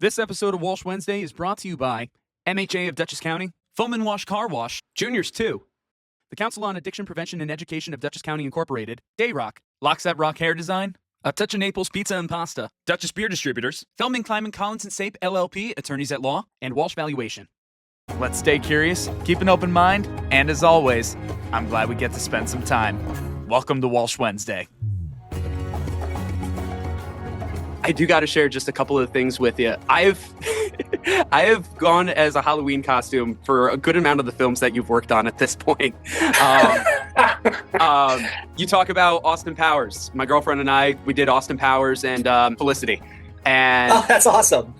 This episode of Walsh Wednesday is brought to you by MHA of Dutchess County, Foam and Wash Car Wash, Juniors 2, the Council on Addiction Prevention and Education of Dutchess County Incorporated, Dayrock, Lockstep Rock Hair Design, A Touch of Naples Pizza and Pasta, Dutchess Beer Distributors, Feldman Kleiman Collins and Sape LLP, Attorneys at Law, and Walsh Valuation. Let's stay curious, keep an open mind, and as always, I'm glad we get to spend some time. Welcome to Walsh Wednesday. I do got to share just a couple of things with you. I have gone as a Halloween costume for a good amount of the films that you've worked on at this point. You talk about Austin Powers. My girlfriend and I, we did Austin Powers and Felicity. And oh, that's awesome.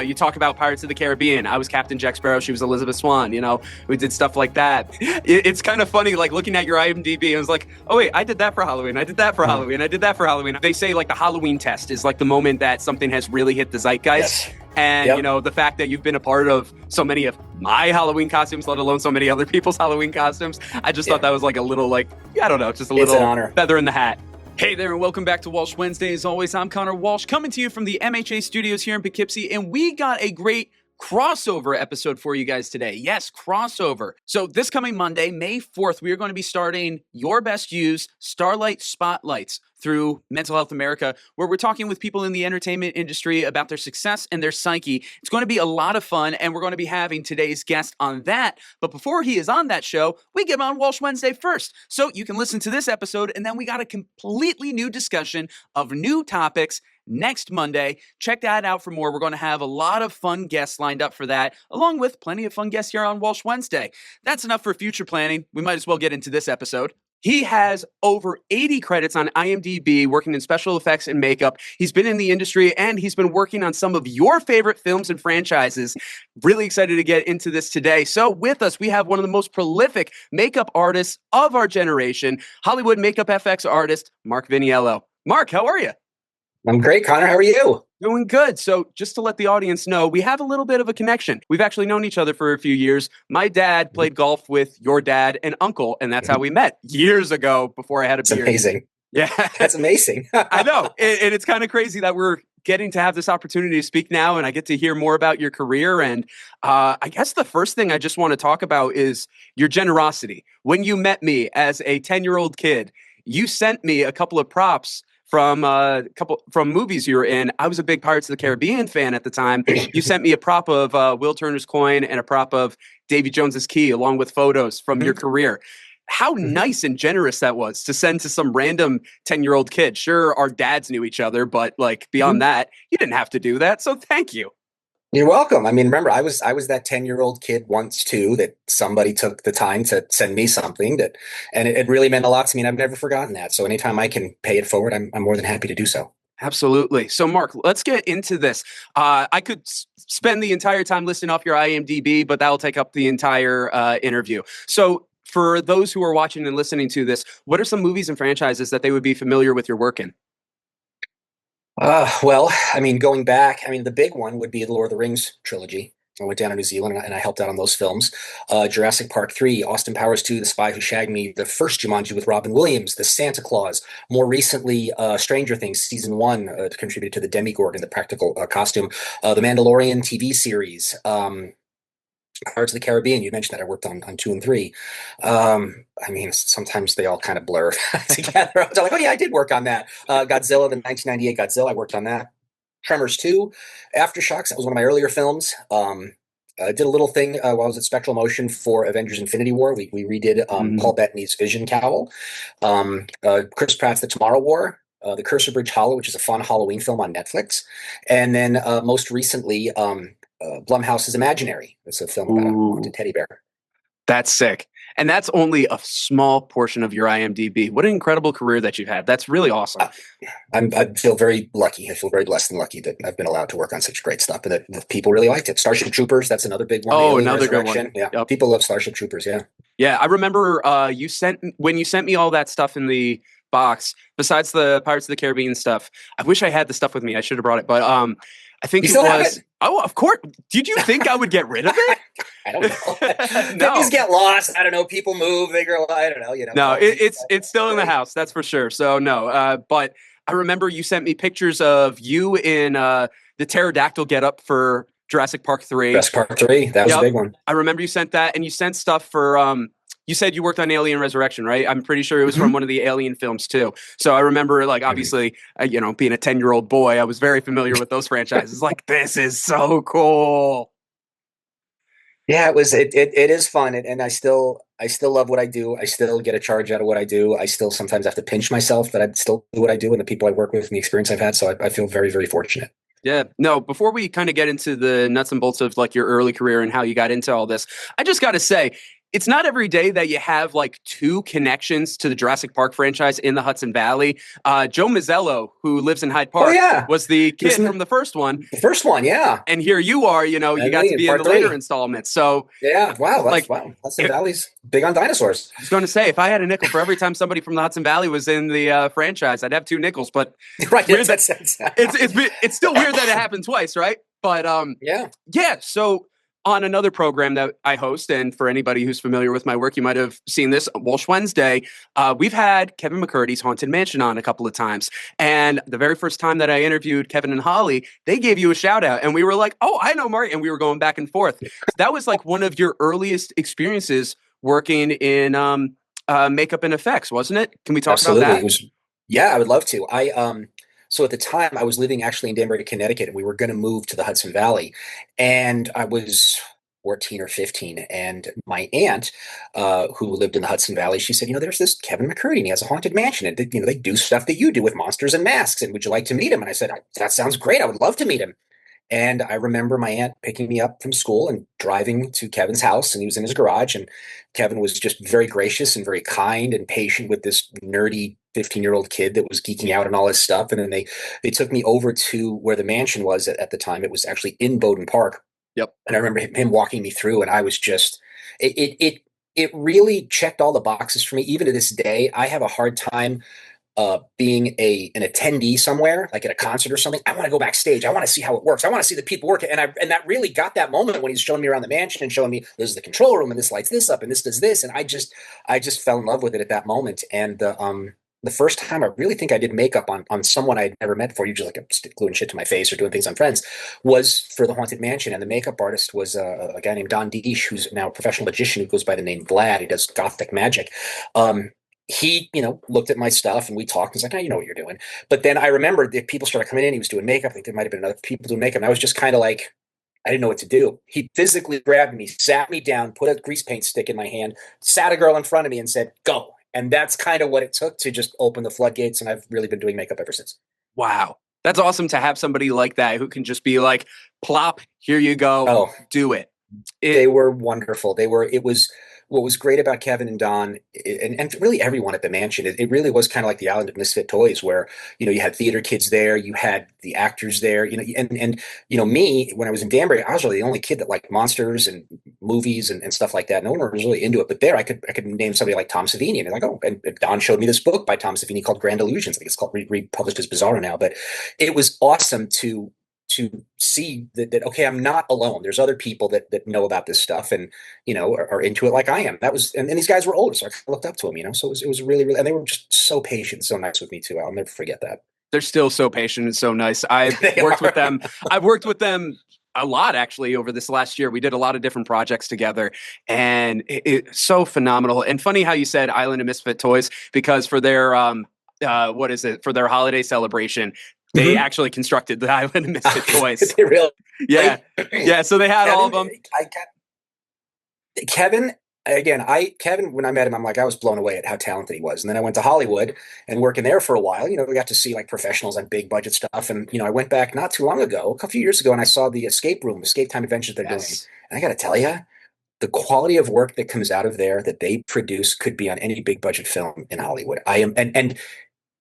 You talk about Pirates of the Caribbean. I was Captain Jack Sparrow. She was Elizabeth Swann. You know, we did stuff like that. It's kind of funny, like looking at your IMDb. I was like, oh wait, I did that for Halloween. I did that for Halloween. I did that for Halloween. They say like the Halloween test is like the moment that something has really hit the zeitgeist. Yes. And, you know, the fact that you've been a part of so many of my Halloween costumes, let alone so many other people's Halloween costumes, I just thought that was like a little, like, I don't know, just a little feather in the hat. Hey there, and welcome back to Walsh Wednesday. As always, I'm Connor Walsh, coming to you from the MHA studios here in Poughkeepsie, and we got a great crossover episode for you guys today. Yes, crossover. So this coming Monday, May 4th, we are going to be starting Your Best Used Starlight Spotlights through Mental Health America, where we're talking with people in the entertainment industry about their success and their psyche. It's going to be a lot of fun, and we're going to be having today's guest on that. But before he is on that show, we get him on Walsh Wednesday first. So you can listen to this episode, and then we got a completely new discussion of new topics next Monday. Check that out for more. We're going to have a lot of fun guests lined up for that, along with plenty of fun guests here on Walsh Wednesday. That's enough for future planning. We might as well get into this episode. He has over 80 credits on IMDb, working in special effects and makeup. He's been in the industry, and he's been working on some of your favorite films and franchises. Really excited to get into this today. So with us, we have one of the most prolific makeup artists of our generation, Hollywood makeup FX artist, Mark Viniello. Mark, how are you? I'm great, Connor. How are you? Doing good. So just to let the audience know, we have a little bit of a connection. We've actually known each other for a few years. My dad played golf with your dad and uncle, and that's how we met years ago before I had a beard. That's amazing. Yeah. That's amazing. I know. And it's kind of crazy that we're getting to have this opportunity to speak now, and I get to hear more about your career. And I guess the first thing I just want to talk about is your generosity. When you met me as a 10-year-old kid, you sent me a couple of props from movies you were in. I was a big Pirates of the Caribbean fan at the time. You sent me a prop of Will Turner's coin and a prop of Davy Jones's key, along with photos from your career. How nice and generous that was to send to some random 10-year-old kid. Sure, our dads knew each other, but like beyond that, you didn't have to do that. So thank you. You're welcome. I mean, remember, I was that 10-year-old kid once too, that somebody took the time to send me something and it really meant a lot to me. And I've never forgotten that. So anytime I can pay it forward, I'm more than happy to do so. Absolutely. So Mark, let's get into this. I could spend the entire time listing off your IMDb, but that'll take up the entire interview. So for those who are watching and listening to this, what are some movies and franchises that they would be familiar with your work in? Well, I mean, going back, the big one would be the Lord of the Rings trilogy. I went down to New Zealand and I helped out on those films. Jurassic Park 3, Austin Powers 2, The Spy Who Shagged Me, the first Jumanji with Robin Williams, The Santa Claus. More recently, Stranger Things Season 1 contributed to the demigorgon, the practical costume. The Mandalorian TV series. Pirates of the Caribbean, you mentioned that I worked on 2 and 3. Sometimes they all kind of blur together. I was like, oh yeah, I did work on that. Godzilla, the 1998 Godzilla, I worked on that. Tremors 2, Aftershocks, that was one of my earlier films. I did a little thing while I was at Spectral Motion for Avengers Infinity War. We redid Paul Bettany's Vision cowl. Chris Pratt's The Tomorrow War. The Cursor Bridge Hollow, which is a fun Halloween film on Netflix. And then most recently, Blumhouse's Imaginary. It's a film about a haunted teddy bear. That's sick. And that's only a small portion of your IMDb. What an incredible career that you've had. That's really awesome. I feel very lucky. I feel very blessed and lucky that I've been allowed to work on such great stuff and that people really liked it. Starship Troopers, that's another big one. Oh, another good one. Yeah, yep. People love Starship Troopers, yeah. Yeah, I remember when you sent me all that stuff in the box, besides the Pirates of the Caribbean stuff. I wish I had the stuff with me. I should have brought it. But I think it was. Oh, of course. Did you think I would get rid of it? I don't know. No. Things get lost. I don't know. People move. They grow. I don't know. No, it's still in the house. That's for sure. So no. But I remember you sent me pictures of you in the the pterodactyl get up for Jurassic Park 3. Jurassic Park 3, that was a big one. I remember you sent that, and you sent stuff for you said you worked on Alien Resurrection, right? I'm pretty sure it was from one of the Alien films too. So I remember, like, obviously, you know, being a 10-year-old boy, I was very familiar with those franchises. Like, this is so cool. Yeah, it was. It is fun, and I still love what I do. I still get a charge out of what I do. I still sometimes have to pinch myself that I still do what I do, and the people I work with, and the experience I've had. So I feel very, very fortunate. Yeah. No, before we kind of get into the nuts and bolts of like your early career and how you got into all this, I just got to say, it's not every day that you have like two connections to the Jurassic Park franchise in the Hudson Valley. Joe Mazzello, who lives in Hyde Park, was the kid from the first one. The first one, yeah. And here you are, you know, you got to be in the later installments. So yeah, wow, Hudson Valley's big on dinosaurs. I was going to say, if I had a nickel for every time somebody from the Hudson Valley was in the franchise, I'd have 2 nickels. But right, it's still weird that it happened twice, right? But yeah. So on another program that I host, and for anybody who's familiar with my work, you might have seen this, Walsh Wednesday, we've had Kevin McCurdy's Haunted Mansion on a couple of times. And the very first time that I interviewed Kevin and Holly, they gave you a shout out. And we were like, oh, I know Marty. And we were going back and forth. That was like one of your earliest experiences working in makeup and effects, wasn't it? Can we talk about that? It was, yeah, I would love to. So at the time, I was living actually in Danbury, Connecticut, and we were going to move to the Hudson Valley. And I was 14 or 15, and my aunt, who lived in the Hudson Valley, she said, you know, there's this Kevin McCurdy, and he has a haunted mansion, and you know, they do stuff that you do with monsters and masks, and would you like to meet him? And I said, that sounds great. I would love to meet him. And I remember my aunt picking me up from school and driving to Kevin's house, and he was in his garage, and Kevin was just very gracious and very kind and patient with this nerdy 15-year-old kid that was geeking out and all his stuff. And then they took me over to where the mansion was at the time. It was actually in Bowdoin Park. Yep. And I remember him walking me through, and I was just, it really checked all the boxes for me. Even to this day, I have a hard time being an attendee somewhere, like at a concert or something. I want to go backstage. I want to see how it works. I want to see the people work. And that really got that moment when he's showing me around the mansion and showing me this is the control room and this lights this up and this does this. And I just fell in love with it at that moment. And the first time I really think I did makeup on someone I'd never met before, usually like I'm gluing shit to my face or doing things on Friends, was for the Haunted Mansion. And the makeup artist was a guy named Don Deesh, who's now a professional magician who goes by the name Vlad. He does gothic magic. He, you know, looked at my stuff and we talked. He's like, oh, you know what you're doing. But then I remember that people started coming in. He was doing makeup. I think there might have been other people doing makeup. And I was just kind of like, I didn't know what to do. He physically grabbed me, sat me down, put a grease paint stick in my hand, sat a girl in front of me and said, go. And that's kind of what it took to just open the floodgates. And I've really been doing makeup ever since. Wow. That's awesome to have somebody like that who can just be like, plop, here you go, do it. They were wonderful. What was great about Kevin and Don, and really everyone at the mansion, it really was kind of like the island of misfit toys, where, you know, you had theater kids there, you had the actors there, you know, and you know, me, when I was in Danbury, I was really the only kid that liked monsters and movies and stuff like that. No one was really into it, but there I could name somebody like Tom Savini, and they're like, oh, and Don showed me this book by Tom Savini called Grand Illusions. I think it's called republished as Bizarro now, but it was awesome to see that okay, I'm not alone. There's other people that know about this stuff and, you know, are into it like I am. That was, and these guys were older, so I looked up to them, you know, so it was really, really, and they were just so patient, so nice with me too. I'll never forget that. They're still so patient and so nice. I've worked with them. I've worked with them a lot, actually, over this last year. We did a lot of different projects together, and it's so phenomenal. And funny how you said Island of Misfit Toys, because for their, for their holiday celebration, they actually constructed the Island of Misfit Toys. They really? Yeah. Yeah. So they had all of them. Kevin, when I met him, I'm like, I was blown away at how talented he was. And then I went to Hollywood and working there for a while, you know, we got to see like professionals on big budget stuff. And, you know, I went back not too long ago, a few years ago, and I saw the Escape Time Adventures they're doing. And I got to tell you, the quality of work that comes out of there that they produce could be on any big budget film in Hollywood. And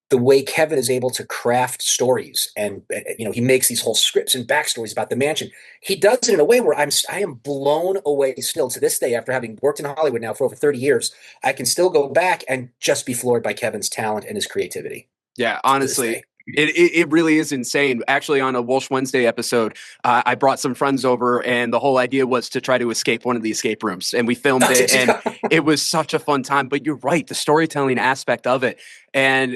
the way Kevin is able to craft stories, and you know, he makes these whole scripts and backstories about the mansion. He does it in a way where I am blown away still to this day, after having worked in Hollywood now for over 30 years. I can still go back and just be floored by Kevin's talent and his creativity. Yeah, honestly. It really is insane. Actually, on a Walsh Wednesday episode, I brought some friends over, and the whole idea was to try to escape one of the escape rooms, and we filmed it, and it was such a fun time. But you're right, the storytelling aspect of it, and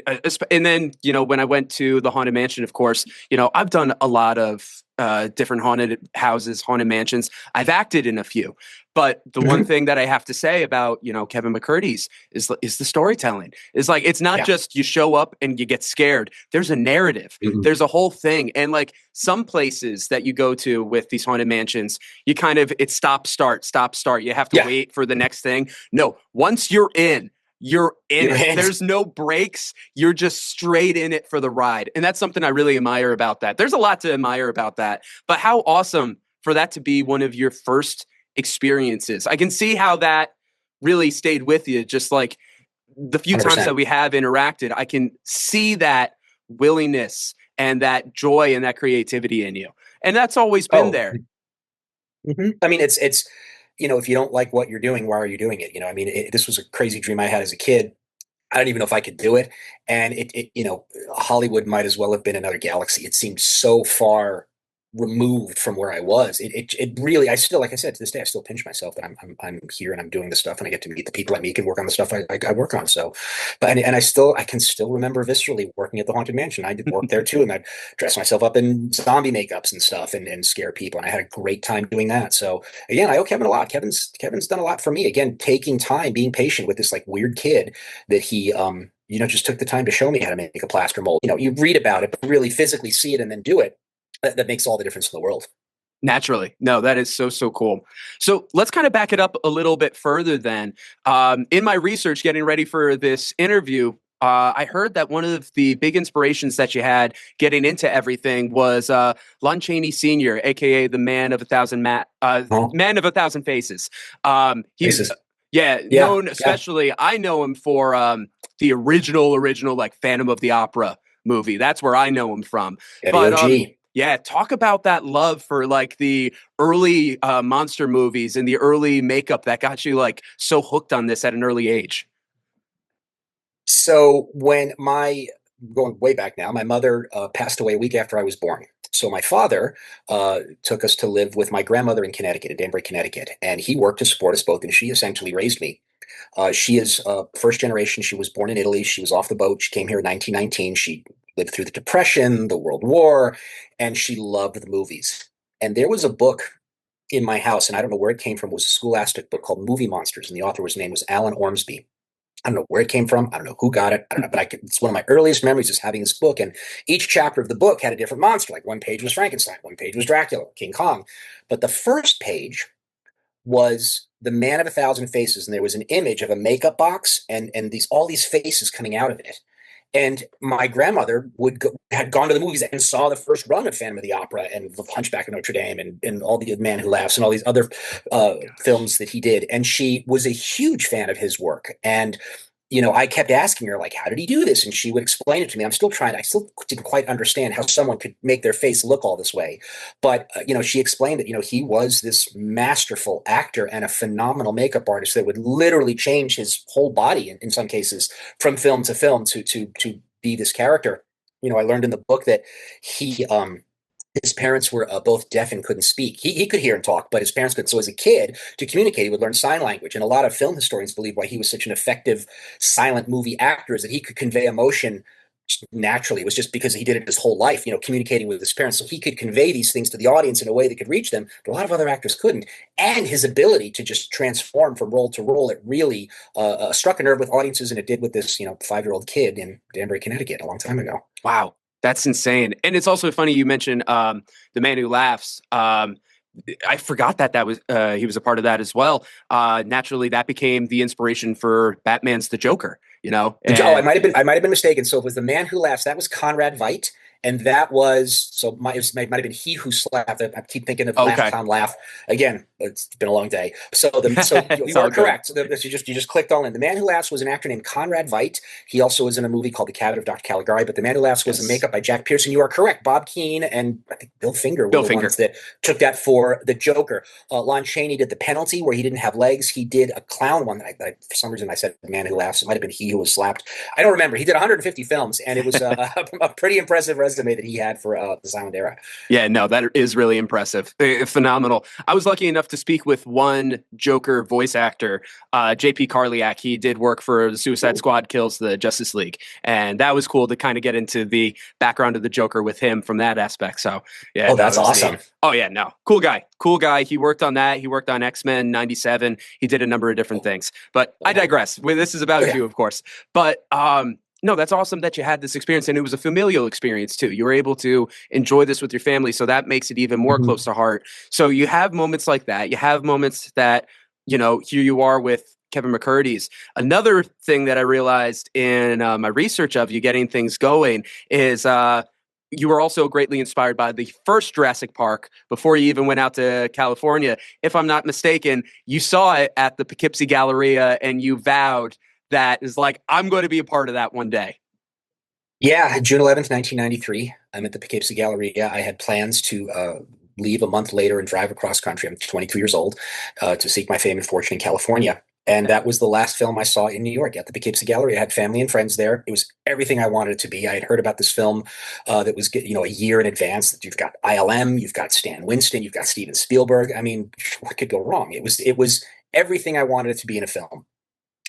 then, you know, when I went to the Haunted Mansion, of course, you know, I've done a lot of different haunted houses, haunted mansions. I've acted in a few, but the one thing that I have to say about, Kevin McCurdy's is the storytelling. It's like, it's not just you show up and you get scared. There's a narrative. There's a whole thing. And like some places that you go to with these haunted mansions, it's stop, start, stop, start. You have to wait for the next thing. No, once you're in it. There's no breaks. You're just straight in it for the ride. And that's something I really admire about that. There's a lot to admire about that. But how awesome for that to be one of your first experiences. I can see how that really stayed with you. Just like the few 100%. times that we have interacted, I can see that willingness and that joy and that creativity in you. And that's always been there. I mean, it's if you don't like what you're doing, why are you doing it? I mean, this was a crazy dream I had as a kid. I don't even know if I could do it. And Hollywood might as well have been another galaxy. It seemed so far removed from where I was. It really, I still, like I said, to this day, I still pinch myself that I'm here and I'm doing this stuff and I get to meet the people I meet and work on the stuff I work on. So, but I can still remember viscerally working at the Haunted Mansion. I did work there too, and I'd dress myself up in zombie makeups and stuff and scare people. And I had a great time doing that. So again, I owe Kevin a lot. Kevin's done a lot for me. Again, taking time, being patient with this like weird kid that he just took the time to show me how to make a plaster mold. You read about it, but really physically see it and then do it. That makes all the difference in the world. Naturally. No, that is so, so cool. So let's kind of back it up a little bit further then. In my research, getting ready for this interview, I heard that one of the big inspirations that you had getting into everything was Lon Chaney Sr., aka the man of a thousand man of a thousand faces. He's known especially. I know him for the original like Phantom of the Opera movie. That's where I know him from. But talk about that love for like the early monster movies and the early makeup that got you like so hooked on this at an early age. So going way back now, my mother passed away a week after I was born. So my father took us to live with my grandmother in Connecticut, in Danbury, Connecticut, and he worked to support us both, and she essentially raised me. She is first generation. She was born in Italy. She was off the boat. She came here in 1919. She lived through the Depression, the World War, and she loved the movies. And there was a book in my house, and I don't know where it came from. It was a scholastic book called Movie Monsters, and the author's name was Alan Ormsby. I don't know where it came from. I don't know who got it. I don't know, but it's one of my earliest memories is having this book. And each chapter of the book had a different monster. Like one page was Frankenstein, one page was Dracula, King Kong. But the first page was the Man of a Thousand Faces, and there was an image of a makeup box and all these faces coming out of it. And my grandmother had gone to the movies and saw the first run of Phantom of the Opera and The Hunchback of Notre Dame and all the Man Who Laughs and all these other films that he did. And she was a huge fan of his work. And I kept asking her, like, how did he do this? And she would explain it to me. I still didn't quite understand how someone could make their face look all this way. But, she explained that, he was this masterful actor and a phenomenal makeup artist that would literally change his whole body in some cases from film to film to be this character. I learned in the book that his parents were both deaf and couldn't speak. He could hear and talk, but his parents couldn't. So as a kid, to communicate, he would learn sign language. And a lot of film historians believe why he was such an effective silent movie actor is that he could convey emotion naturally. It was just because he did it his whole life, communicating with his parents. So he could convey these things to the audience in a way that could reach them, but a lot of other actors couldn't. And his ability to just transform from role to role, it really struck a nerve with audiences, and it did with this, 5-year-old kid in Danbury, Connecticut a long time ago. Wow. That's insane. And it's also funny you mentioned The Man Who Laughs. I forgot that was he was a part of that as well. Naturally, that became the inspiration for Batman's The Joker. I might have been mistaken. So it was The Man Who Laughs. That was Conrad Veidt. And that was, it might have been He Who Slapped. I keep thinking of Laugh, Con, Laugh. Again, it's been a long day. So you are correct. So you just clicked all in. The Man Who Laughs was an actor named Conrad Veidt. He also was in a movie called The Cabinet of Dr. Caligari. But The Man Who Laughs was a makeup by Jack Pearson. You are correct. Bob Keane and I think Bill Finger were the ones that took that for the Joker. Lon Chaney did The Penalty, where he didn't have legs. He did a clown one that for some reason I said The Man Who Laughs. It might have been He Who Was Slapped. I don't remember. He did 150 films, and it was a pretty impressive resume. resume that he had for the silent era. Yeah, no, that is really impressive. Phenomenal. I was lucky enough to speak with one Joker voice actor, JP Carliak. He did work for the Suicide Squad Kills the Justice League. And that was cool to kind of get into the background of the Joker with him from that aspect. So, yeah. Oh, that's awesome. Neat. Oh, yeah, no. Cool guy. Cool guy. He worked on that. He worked on X-Men 97. He did a number of different things. But I digress. This is about you, of course. But no, that's awesome that you had this experience, and it was a familial experience too. You were able to enjoy this with your family, so that makes it even more close to heart. So you have moments like that. You have moments that, here you are with Kevin McCurdy's. Another thing that I realized in my research of you getting things going is you were also greatly inspired by the first Jurassic Park before you even went out to California. If I'm not mistaken, you saw it at the Poughkeepsie Galleria, and you vowed that is like, I'm going to be a part of that one day. Yeah, June 11th, 1993. I'm at the Poughkeepsie Galleria. I had plans to leave a month later and drive across country. I'm 22 years old to seek my fame and fortune in California. And that was the last film I saw in New York at the Poughkeepsie Galleria. I had family and friends there. It was everything I wanted it to be. I had heard about this film that was, a year in advance. That you've got ILM, you've got Stan Winston, you've got Steven Spielberg. I mean, what could go wrong? It was everything I wanted it to be in a film.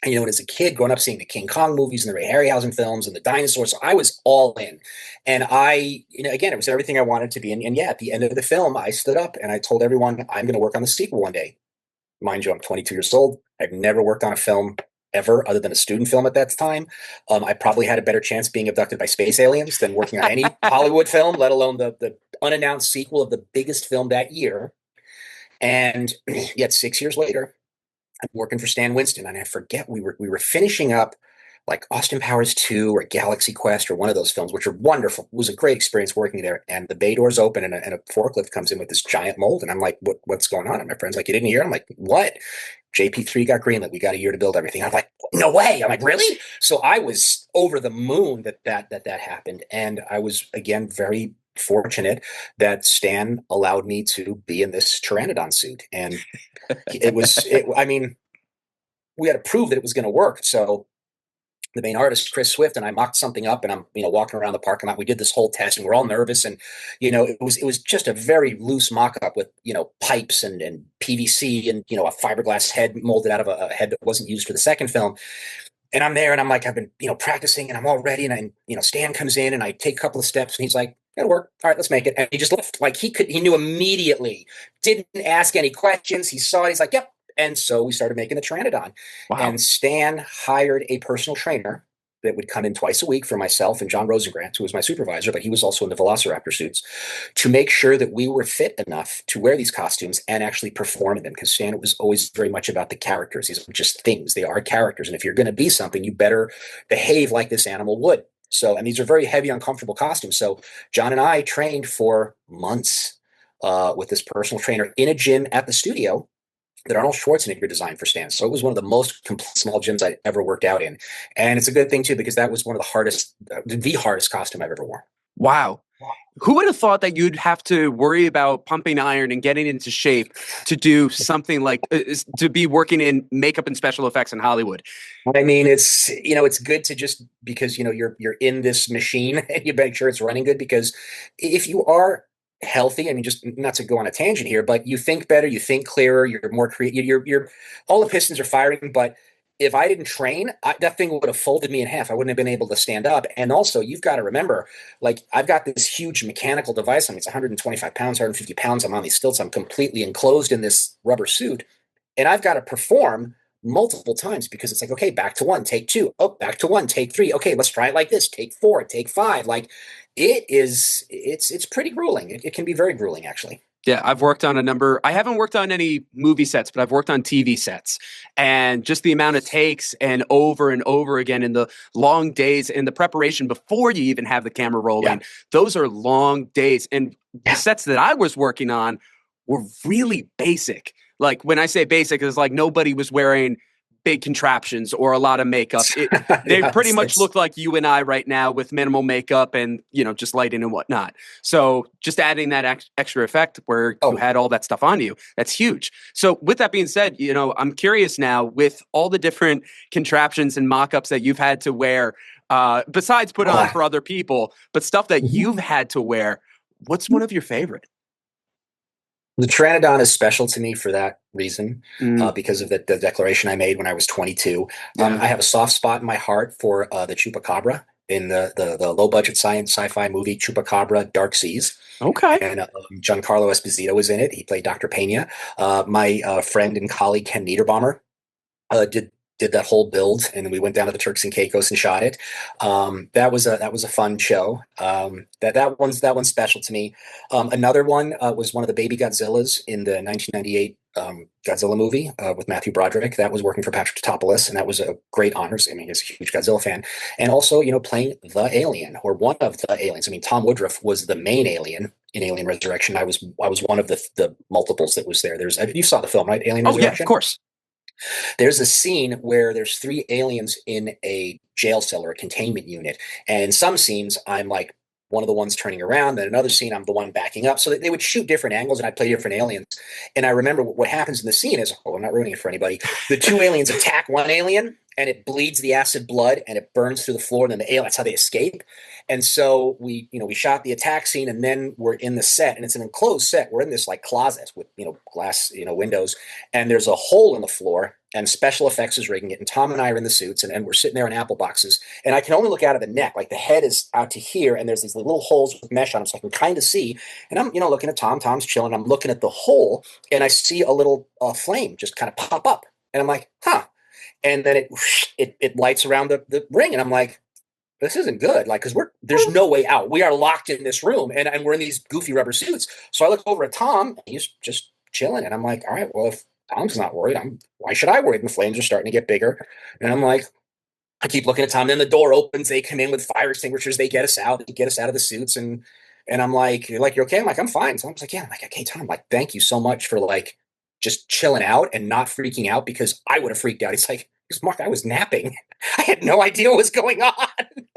And, and as a kid growing up seeing the King Kong movies and the Ray Harryhausen films and the dinosaurs, I was all in. And again, it was everything I wanted to be. And yeah, at the end of the film, I stood up and I told everyone, I'm going to work on the sequel one day. Mind you, I'm 22 years old. I've never worked on a film ever other than a student film at that time. I probably had a better chance being abducted by space aliens than working on any Hollywood film, let alone the unannounced sequel of the biggest film that year. And yet 6 years later, I'm working for Stan Winston, and I forget we were finishing up like Austin Powers 2 or Galaxy Quest or one of those films, which are wonderful. It was a great experience working there. And the bay doors open, and a forklift comes in with this giant mold, and I'm like, what's going on? And my friend's like, you didn't hear? I'm like, what? JP3 got greenlit. We got a year to build everything. I'm like, no way. I'm like, really? So I was over the moon that happened, and I was again very fortunate that Stan allowed me to be in this pteranodon suit, and I mean, we had to prove that it was going to work. So the main artist, Chris Swift, and I mocked something up, and I'm, walking around the parking lot. We did this whole test, and we're all nervous. And, it was just a very loose mock-up with, pipes and PVC and, a fiberglass head molded out of a head that wasn't used for the second film. And I'm there, and I'm like, I've been, practicing, and I'm all ready. And Stan comes in, and I take a couple of steps, and he's like, it'll work. All right, let's make it. And he just left. Like he knew immediately, didn't ask any questions. He saw it. He's like, yep. And so we started making the Pteranodon. Wow. And Stan hired a personal trainer that would come in twice a week for myself and John Rosengrant, who was my supervisor, but he was also in the Velociraptor suits, to make sure that we were fit enough to wear these costumes and actually perform in them. Because Stan was always very much about the characters. These are just things. They are characters. And if you're going to be something, you better behave like this animal would. So, and these are very heavy, uncomfortable costumes. So John and I trained for months with this personal trainer in a gym at the studio that Arnold Schwarzenegger designed for Stan. So it was one of the most complete small gyms I ever worked out in. And it's a good thing too, because that was one of the hardest costume I've ever worn. Wow. Who would have thought that you'd have to worry about pumping iron and getting into shape to do something like to be working in makeup and special effects in Hollywood? I mean, it's good to just because, you're in this machine and you make sure it's running good, because if you are healthy, I mean, just not to go on a tangent here, but you think better, you think clearer, you're more creative, you're all the pistons are firing. But if I didn't train, that thing would have folded me in half. I wouldn't have been able to stand up. And also, you've got to remember, like, I've got this huge mechanical device. I mean, it's 125 pounds, 150 pounds. I'm on these stilts. I'm completely enclosed in this rubber suit. And I've got to perform multiple times because it's like, okay, back to one, take two. Oh, back to one, take three. Okay, let's try it like this. Take four, take five. Like, it's pretty grueling. It can be very grueling, actually. Yeah, I've worked on a number. I haven't worked on any movie sets, but I've worked on TV sets. And just the amount it takes and over again in the long days and the preparation before you even have the camera rolling, those are long days. And the sets that I was working on were really basic. Like when I say basic, it's like nobody was wearing big contraptions or a lot of makeup. They pretty much look like you and I right now with minimal makeup and, just lighting and whatnot. So just adding that extra effect where you had all that stuff on you, that's huge. So with that being said, I'm curious now with all the different contraptions and mock-ups that you've had to wear, besides put on for other people, but stuff that Mhm. you've had to wear. What's one of your favorite? The Pteranodon is special to me for that reason, Mm, because of the declaration I made when I was 22. yeah. I have a soft spot in my heart for the Chupacabra in the low budget science sci-fi movie Chupacabra Dark Seas. Okay. And Giancarlo Esposito was in it. He played Dr. Pena. My friend and colleague Ken Niederbaumer did that whole build, and we went down to the Turks and Caicos and shot it. That was a fun show. That one's special to me. Another one was one of the baby Godzillas in the 1998 Godzilla movie with Matthew Broderick. That was working for Patrick Tatopoulos, and that was a great honor. I mean, he's a huge Godzilla fan, and also playing the alien or one of the aliens. I mean, Tom Woodruff was the main alien in Alien Resurrection. I was one of the multiples that was there. You saw the film, right? Alien Oh yeah, of Resurrection. course. There's a scene where there's three aliens in a jail cell or a containment unit. And in some scenes, I'm like one of the ones turning around. Then another scene, I'm the one backing up. So that they would shoot different angles and I'd play different aliens. And I remember what happens in the scene is, I'm not ruining it for anybody. The two aliens attack one alien and it bleeds the acid blood and it burns through the floor. And then the alien, that's how they escape. And so we shot the attack scene and then we're in the set and it's an enclosed set. We're in this like closet with, glass, windows, and there's a hole in the floor and special effects is rigging it. And Tom and I are in the suits and we're sitting there in apple boxes and I can only look out of the neck. Like the head is out to here and there's these little holes with mesh on them so I can kind of see. And I'm, looking at Tom. Tom's chilling. I'm looking at the hole and I see a little flame just kind of pop up. And I'm like, huh. And then it lights around the ring. And I'm like, this isn't good. Like, because there's no way out. We are locked in this room and we're in these goofy rubber suits. So I look over at Tom, and he's just chilling. And I'm like, all right, well, if Tom's not worried, why should I worry? And the flames are starting to get bigger. And I'm like, I keep looking at Tom. Then the door opens. They come in with fire extinguishers. They get us out. They get us out of the suits. And I'm like, you're okay? I'm like, I'm fine. So I'm like, yeah. I'm like, okay, Tom. I'm like, thank you so much for like just chilling out and not freaking out because I would have freaked out. He's like, Mark, I was napping. I had no idea what was going on.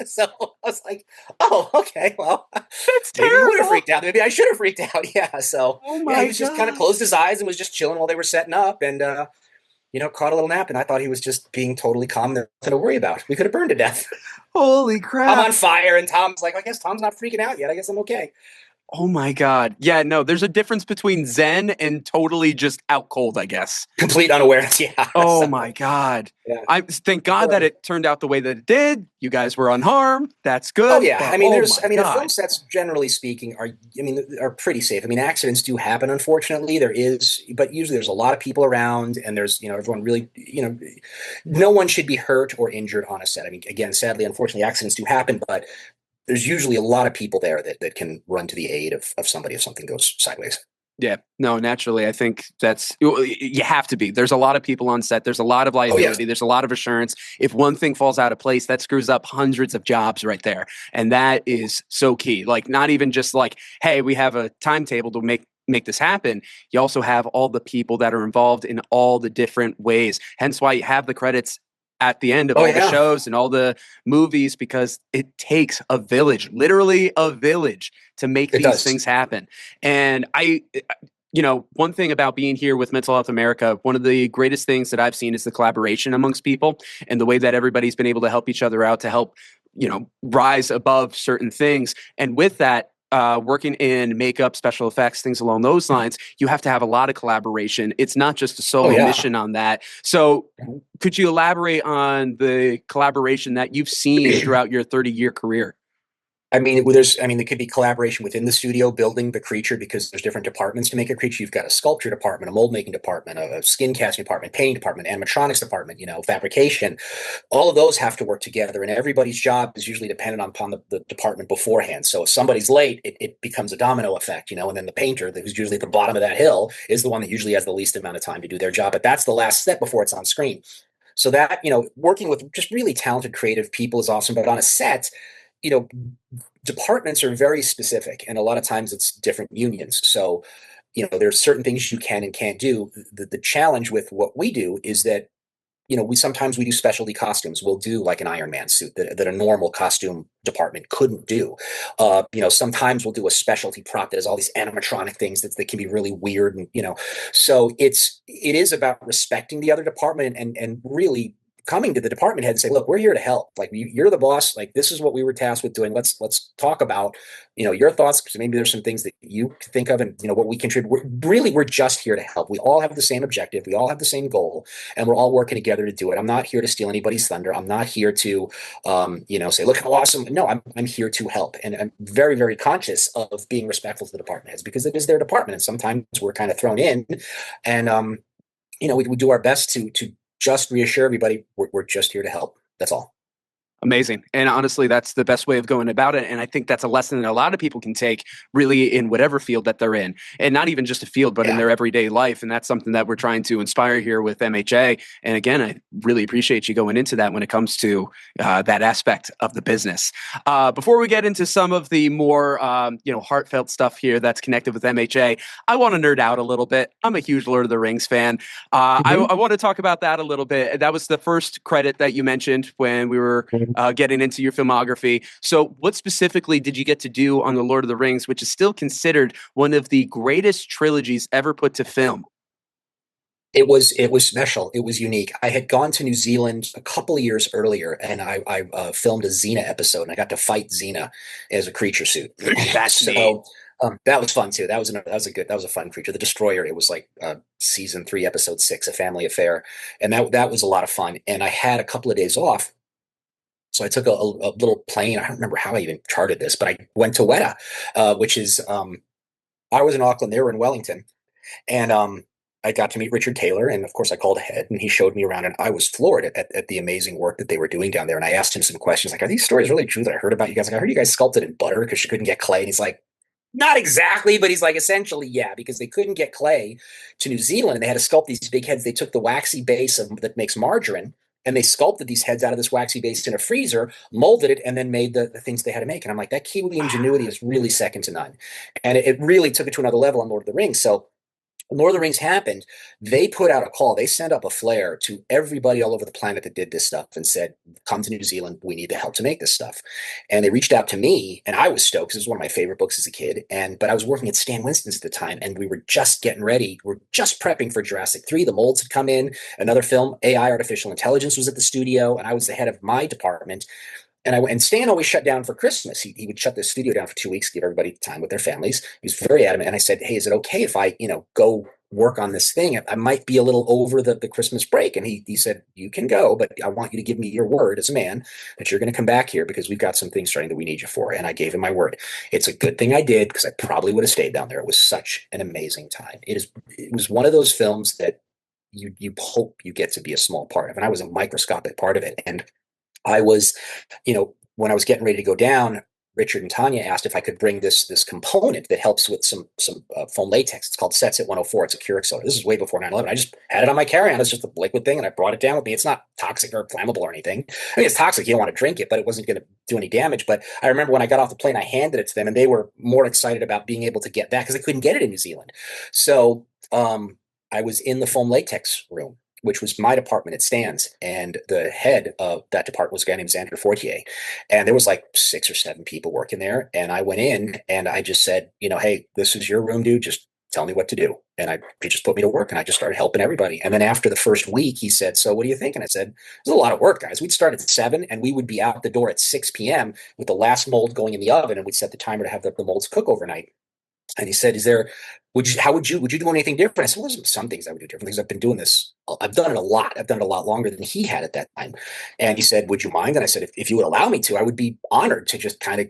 So I was like, oh, okay, well, That's maybe you would have terrible. freaked out. Maybe I should have freaked out. Yeah. So Oh yeah, my he was just kind of God. closed his eyes and was just chilling while they were setting up and caught a little nap. And I thought he was just being totally calm. Nothing to worry about. We could have burned to death. Holy I'm crap. on fire. And Tom's like, I guess Tom's not freaking out yet. I guess I'm okay. Oh my God. Yeah, no, there's a difference between Zen and totally just out cold, I guess. Complete unawareness. Yeah. Oh So, my God. yeah. I thank God that it turned out the way that it did. You guys were unharmed. That's Oh good. yeah, But I mean, oh my the film God. sets generally speaking are pretty safe. I mean, accidents do happen. Unfortunately, but usually there's a lot of people around, and there's everyone really no one should be hurt or injured on a set. I mean, again, sadly, unfortunately, accidents do happen, but there's usually a lot of people there that can run to the aid of somebody if something goes sideways. Yeah, no, naturally, I think you have to be. There's a lot of people on set. There's a lot of Oh yes, liability. There's a lot of assurance. If one thing falls out of place, that screws up hundreds of jobs right there. And that is so key. Like, not even just like, hey, we have a timetable to make this happen. You also have all the people that are involved in all the different ways. Hence why you have the credits at the end of oh all the yeah, shows and all the movies, because it takes a village, literally a village, to make it these does. things happen. And one thing about being here with Mental Health America, one of the greatest things that I've seen is the collaboration amongst people and the way that everybody's been able to help each other out to help, rise above certain things. And with that, working in makeup, special effects, things along those lines, you have to have a lot of collaboration. It's not just a Oh solo yeah. mission on that. So could you elaborate on the collaboration that you've seen throughout your 30-year career? There could be collaboration within the studio building the creature because there's different departments to make a creature. You've got a sculpture department, a mold making department, a skin casting department, painting department, animatronics department, fabrication. All of those have to work together, and everybody's job is usually dependent upon the department beforehand. So if somebody's late, it becomes a domino effect, and then the painter, who's usually at the bottom of that hill, is the one that usually has the least amount of time to do their job. But that's the last step before it's on screen. So that, working with just really talented, creative people is awesome. But on a set, you know, departments are very specific, and a lot of times it's different unions. So, there's certain things you can and can't do. The challenge with what we do is that, we do specialty costumes. We'll do like an Iron Man suit that a normal costume department couldn't do. Sometimes we'll do a specialty prop that has all these animatronic things that can be really weird, and so it is about respecting the other department and really coming to the department head and say, look, we're here to help. Like, you're the boss. Like, this is what we were tasked with doing. Let's talk about, your thoughts, because maybe there's some things that you think of and, what we contribute. We're just here to help. We all have the same objective. We all have the same goal, and we're all working together to do it. I'm not here to steal anybody's thunder. I'm not here to, say, look how awesome. No, I'm here to help. And I'm very, very conscious of being respectful to the department heads, because it is their department. And sometimes we're kind of thrown in, and, we do our best to just reassure everybody we're just here to help. That's all. Amazing. And honestly, that's the best way of going about it. And I think that's a lesson that a lot of people can take really in whatever field that they're in, and not even just a field, but in their everyday life. And that's something that we're trying to inspire here with MHA. And again, I really appreciate you going into that when it comes to that aspect of the business. Before we get into some of the more, heartfelt stuff here that's connected with MHA, I want to nerd out a little bit. I'm a huge Lord of the Rings fan. I want to talk about that a little bit. That was the first credit that you mentioned when we were getting into your filmography. So what specifically did you get to do on The Lord of the Rings, which is still considered one of the greatest trilogies ever put to film? It was special. It was unique. I had gone to New Zealand a couple of years earlier, and I filmed a Xena episode, and I got to fight Xena as a creature suit. That's neat. That was fun too. That was a fun creature. The Destroyer. It was like season 3, episode 6, A Family Affair, and that was a lot of fun. And I had a couple of days off. So I took a little plane. I don't remember how I even charted this, but I went to WETA, which is, I was in Auckland, they were in Wellington. And I got to meet Richard Taylor. And of course, I called ahead and he showed me around. And I was floored at the amazing work that they were doing down there. And I asked him some questions like, are these stories really true that I heard about you guys? Like, I heard you guys sculpted in butter because you couldn't get clay. And he's like, not exactly, but he's like, essentially, yeah, because they couldn't get clay to New Zealand and they had to sculpt these big heads. They took the waxy base that makes margarine, and they sculpted these heads out of this waxy base in a freezer, molded it, and then made the things they had to make. And I'm like, that Kiwi ingenuity is really second to none. And it really took it to another level on Lord of the Rings. So when Lord of the Rings happened, they put out a call. They sent up a flare to everybody all over the planet that did this stuff and said, come to New Zealand. We need the help to make this stuff. And they reached out to me, and I was stoked because it was one of my favorite books as a kid. But I was working at Stan Winston's at the time, and we were just getting ready. We're just prepping for Jurassic 3. The molds had come in. Another film, AI, artificial intelligence, was at the studio, and I was the head of my department. And Stan always shut down for Christmas. He would shut the studio down for 2 weeks, give everybody time with their families. He was very adamant. And I said, hey, is it okay if I, go work on this thing? I might be a little over the Christmas break. And he said, you can go, but I want you to give me your word as a man that you're going to come back here because we've got some things starting that we need you for. And I gave him my word. It's a good thing I did because I probably would have stayed down there. It was such an amazing time. It was one of those films that you hope you get to be a small part of. And I was a microscopic part of it. And I was, when I was getting ready to go down, Richard and Tanya asked if I could bring this component that helps with some foam latex. It's called Sets at 104. It's a Keurig soda. This is way before 9/11. I just had it on my carry-on. It's just a liquid thing, and I brought it down with me. It's not toxic or flammable or anything. I mean, it's toxic. You don't want to drink it, but it wasn't going to do any damage. But I remember when I got off the plane, I handed it to them, and they were more excited about being able to get that because they couldn't get it in New Zealand. So I was in the foam latex room, which was my department at Stan's. And the head of that department was a guy named Xander Fortier. And there was like 6 or 7 people working there. And I went in and I just said, hey, this is your room, dude. Just tell me what to do. And he just put me to work and I just started helping everybody. And then after the first week, he said, so what do you think? And I said, there's a lot of work, guys. We'd start at 7 and we would be out the door at 6 p.m. with the last mold going in the oven. And we'd set the timer to have the molds cook overnight. And he said, would you do anything different? I said, well, there's some things I would do different because I've been doing this. I've done it a lot. I've done it a lot longer than he had at that time. And he said, would you mind? And I said, if you would allow me to, I would be honored to just kind of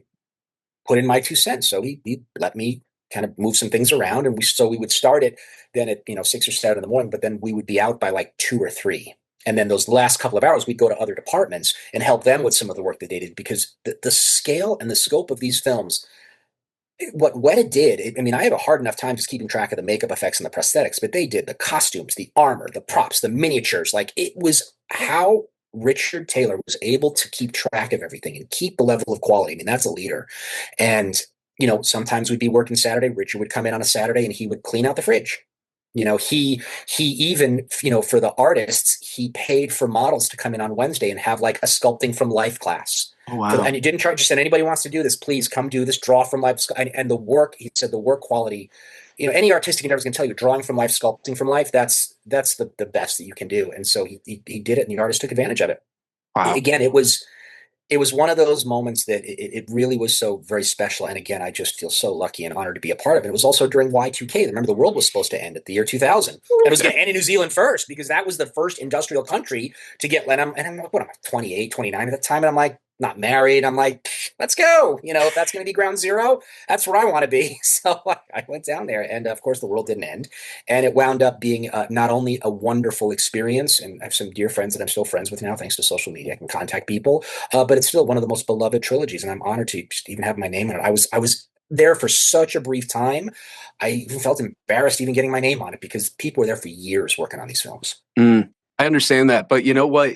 put in my 2 cents. So he let me kind of move some things around. And we would start it then at, 6 or 7 in the morning, but then we would be out by like 2 or 3. And then those last couple of hours, we'd go to other departments and help them with some of the work that they did, because the scale and the scope of these films, what Weta did, I have a hard enough time just keeping track of the makeup effects and the prosthetics, but they did the costumes, the armor, the props, the miniatures. Like, it was how Richard Taylor was able to keep track of everything and keep the level of quality. That's a leader. And, sometimes we'd be working Saturday. Richard would come in on a Saturday and he would clean out the fridge. He even, for the artists, he paid for models to come in on Wednesday and have like a sculpting from life class. Oh, wow. And he didn't charge, just said, anybody wants to do this, please come do this, draw from life. And the work, he said, the work quality any artistic endeavor is going to tell you drawing from life, sculpting from life. That's the best that you can do. And so he did it, and the artist took advantage of it. Wow. Again, it was one of those moments that it really was so very special. And again, I just feel so lucky and honored to be a part of it. It was also during Y2K. Remember, the world was supposed to end at the year 2000. And it was going to end in New Zealand first, because that was the first industrial country to get, and I'm like, what am I, 28, 29 at the time? And I'm like, not married. I'm like, let's go. If that's going to be ground zero, that's where I want to be. So I went down there, and of course the world didn't end. And it wound up being not only a wonderful experience, and I have some dear friends that I'm still friends with now, thanks to social media. I can contact people, but it's still one of the most beloved trilogies, and I'm honored to just even have my name on it. I was there for such a brief time. I even felt embarrassed even getting my name on it, because people were there for years working on these films. I understand that, but you know what?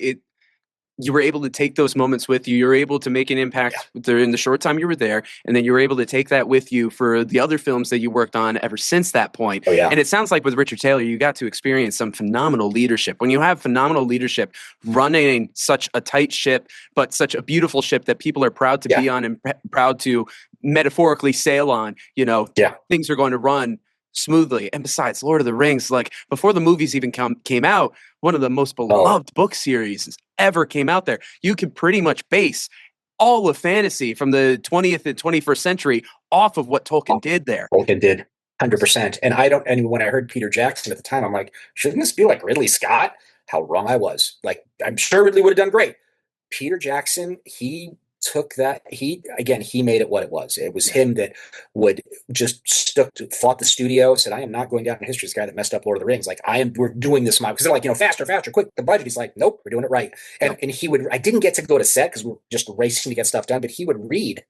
You were able to take those moments with you. You were able to make an impact in the short time you were there. And then you were able to take that with you for the other films that you worked on ever since that point. Oh, yeah. And it sounds like with Richard Taylor, you got to experience some phenomenal leadership. When you have phenomenal leadership running such a tight ship, but such a beautiful ship that people are proud to be on and proud to metaphorically sail on, things are going to run smoothly. And besides, Lord of the Rings, like before the movies even came out, one of the most beloved book series ever came out there. You could pretty much base all of fantasy from the 20th and 21st century off of what Tolkien did there. Tolkien did 100%. And when I heard Peter Jackson at the time, I'm like, shouldn't this be like Ridley Scott? How wrong I was. Like, I'm sure Ridley would have done great. Peter Jackson, he took that, he made it what it was. It was him that would just fought the studio, said, I am not going down in history as the guy that messed up Lord of the Rings. Like, we're doing this, because they're like, faster, quick, the budget. He's like, nope, we're doing it right. And I didn't get to go to set because we were just racing to get stuff done, but he would read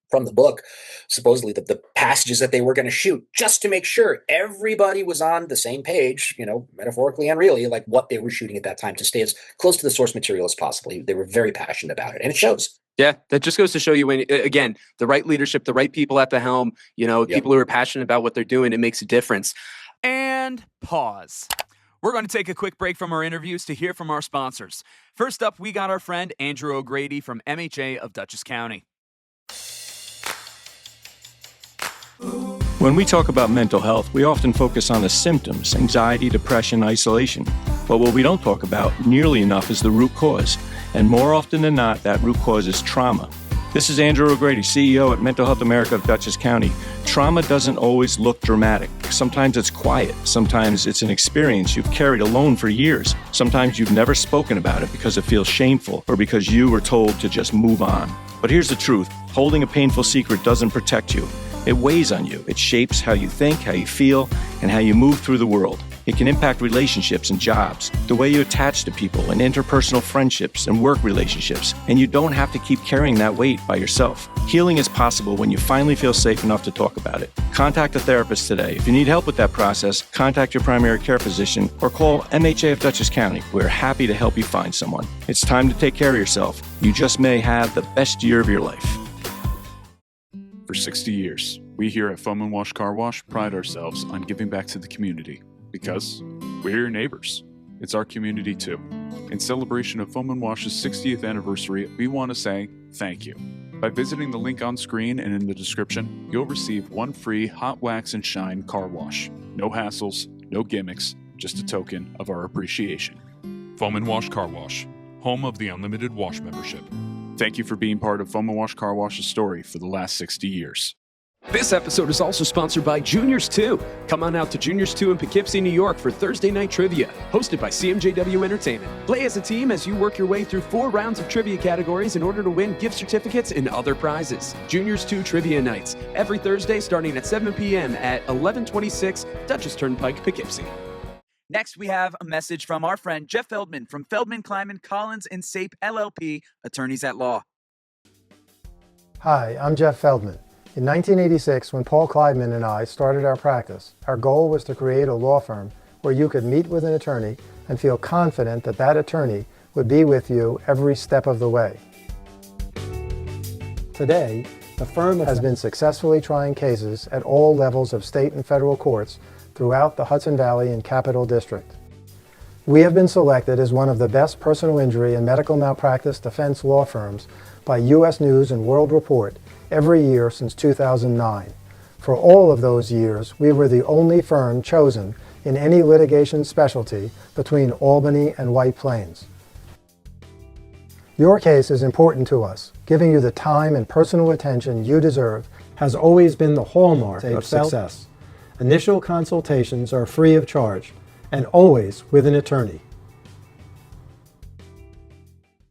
from the book, supposedly the passages that they were going to shoot, just to make sure everybody was on the same page, metaphorically and really, like what they were shooting at that time, to stay as close to the source material as possible. They were very passionate about it, and it shows. Yeah, that just goes to show you, when, again, the right leadership, the right people at the helm, people who are passionate about what they're doing, it makes a difference. And pause. We're going to take a quick break from our interviews to hear from our sponsors. First up, we got our friend Andrew O'Grady from MHA of Dutchess County. When we talk about mental health, we often focus on the symptoms: anxiety, depression, isolation. But what we don't talk about nearly enough is the root cause. And more often than not, that root cause is trauma. This is Andrew O'Grady, CEO at Mental Health America of Dutchess County. Trauma doesn't always look dramatic. Sometimes it's quiet. Sometimes it's an experience you've carried alone for years. Sometimes you've never spoken about it because it feels shameful or because you were told to just move on. But here's the truth. Holding a painful secret doesn't protect you. It weighs on you. It shapes how you think, how you feel, and how you move through the world. It can impact relationships and jobs, the way you attach to people and interpersonal friendships and work relationships. And you don't have to keep carrying that weight by yourself. Healing is possible when you finally feel safe enough to talk about it. Contact a therapist today. If you need help with that process, contact your primary care physician or call MHA of Dutchess County. We're happy to help you find someone. It's time to take care of yourself. You just may have the best year of your life. For 60 years, we here at Foam & Wash Car Wash pride ourselves on giving back to the community, because we're your neighbors. It's our community too. In celebration of Foam & Wash's 60th anniversary, we want to say thank you. By visiting the link on screen and in the description, you'll receive one free hot wax and shine car wash. No hassles, no gimmicks, just a token of our appreciation. Foam & Wash Car Wash, home of the unlimited wash membership. Thank you for being part of Foam & Wash Car Wash's story for the last 60 years. This episode is also sponsored by Juniors 2. Come on out to Juniors 2 in Poughkeepsie, New York for Thursday Night Trivia, hosted by CMJW Entertainment. Play as a team as you work your way through 4 rounds of trivia categories in order to win gift certificates and other prizes. Juniors 2 Trivia Nights, every Thursday starting at 7 p.m. at 1126 Dutchess Turnpike, Poughkeepsie. Next, we have a message from our friend Jeff Feldman from Feldman, Kleiman, Collins, and Sape LLP, attorneys at law. Hi, I'm Jeff Feldman. In 1986, when Paul Kleiman and I started our practice, our goal was to create a law firm where you could meet with an attorney and feel confident that that attorney would be with you every step of the way. Today, the firm has been successfully trying cases at all levels of state and federal courts throughout the Hudson Valley and Capital District. We have been selected as one of the best personal injury and medical malpractice defense law firms by U.S. News and World Report every year since 2009. For all of those years, we were the only firm chosen in any litigation specialty between Albany and White Plains. Your case is important to us. Giving you the time and personal attention you deserve has always been the hallmark of success. Initial consultations are free of charge and always with an attorney.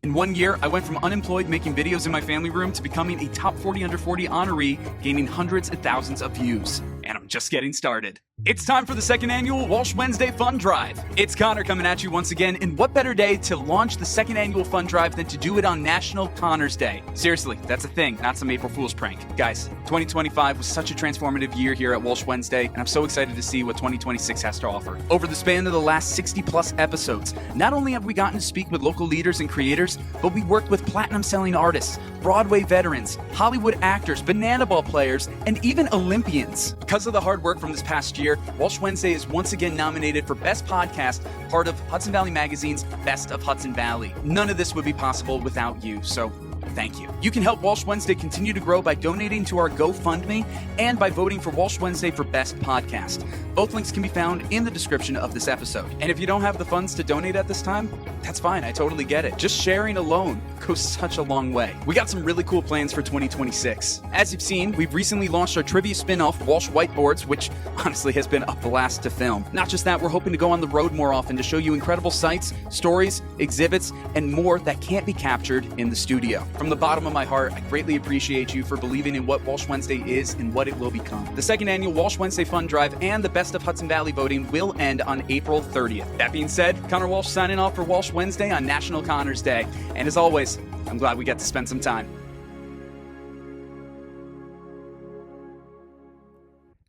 In 1 year, I went from unemployed making videos in my family room to becoming a top 40 under 40 honoree, gaining hundreds and thousands of views. And I'm just getting started. It's time for the second annual Walsh Wednesday Fund Drive. It's Connor coming at you once again, and what better day to launch the second annual Fund Drive than to do it on National Connors Day? Seriously, that's a thing, not some April Fool's prank. Guys, 2025 was such a transformative year here at Walsh Wednesday, and I'm so excited to see what 2026 has to offer. Over the span of the last 60 plus episodes, not only have we gotten to speak with local leaders and creators, but we worked with platinum selling artists, Broadway veterans, Hollywood actors, banana ball players, and even Olympians. Because of the hard work from this past year, Walsh Wednesday is once again nominated for Best Podcast, part of Hudson Valley Magazine's Best of Hudson Valley. None of this would be possible without you, so thank you. You can help Walsh Wednesday continue to grow by donating to our GoFundMe and by voting for Walsh Wednesday for Best Podcast. Both links can be found in the description of this episode. And if you don't have the funds to donate at this time, that's fine. I totally get it. Just sharing alone goes such a long way. We got some really cool plans for 2026. As you've seen, we've recently launched our trivia spin-off, Walsh Whiteboards, which honestly has been a blast to film. Not just that, we're hoping to go on the road more often to show you incredible sights, stories, exhibits, and more that can't be captured in the studio. From the bottom of my heart, I greatly appreciate you for believing in what Walsh Wednesday is and what it will become. The second annual Walsh Wednesday Fund Drive and the Best of Hudson Valley voting will end on April 30th. That being said, Connor Walsh signing off for Walsh Wednesday on National Connors Day. And as always, I'm glad we get to spend some time.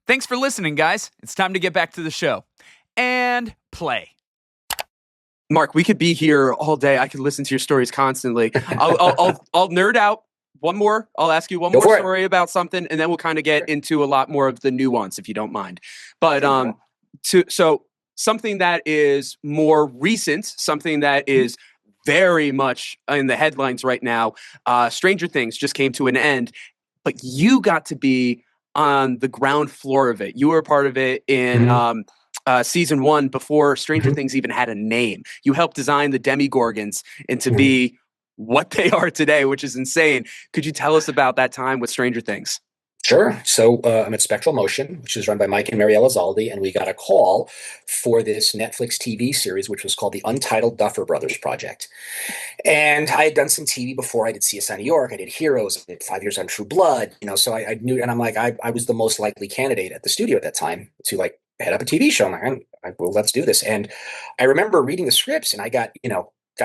Thanks for listening, guys. It's time to get back to the show. And play. Mark, we could be here all day. I could listen to your stories constantly. I'll nerd out one more. I'll ask you one more story about something, and then we'll kind of get into a lot more of the nuance, if you don't mind. But so something that is more recent, something that is very much in the headlines right now. Stranger Things just came to an end, but you got to be on the ground floor of it. You were a part of it in season 1 before Stranger Things even had a name. You helped design the demigorgons into be what they are today, which is insane. Could you tell us about that time with Stranger Things? Sure. So I'm at Spectral Motion, which is run by Mike and Mary Elizalde, and we got a call for this Netflix TV series, which was called the Untitled Duffer Brothers Project. And I had done some TV before. I did CSI New York. I did Heroes. I did 5 Years on True Blood. So I knew, and I'm like, I was the most likely candidate at the studio at that time to head up a TV show. I'm like, well, let's do this. And I remember reading the scripts, and I got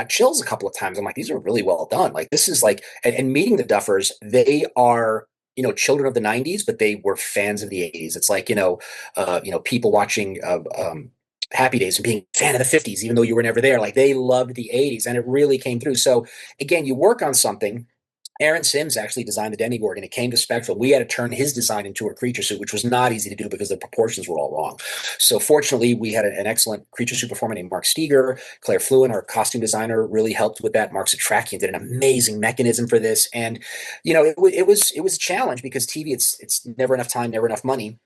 chills a couple of times. I'm like, these are really well done. Like, this is and meeting the Duffers, they are children of the 90s, but they were fans of the 80s. It's like, people watching Happy Days and being a fan of the 50s, even though you were never there. Like, they loved the 80s, and it really came through. So again, you work on something. Aaron Sims actually designed the Demigorgon. It came to Spectral. We had to turn his design into a creature suit, which was not easy to do because the proportions were all wrong. So fortunately, we had an excellent creature suit performer named Mark Steger. Claire Fluin, our costume designer, really helped with that. Mark Satrakian did an amazing mechanism for this. And, it was a challenge because TV, it's never enough time, never enough money.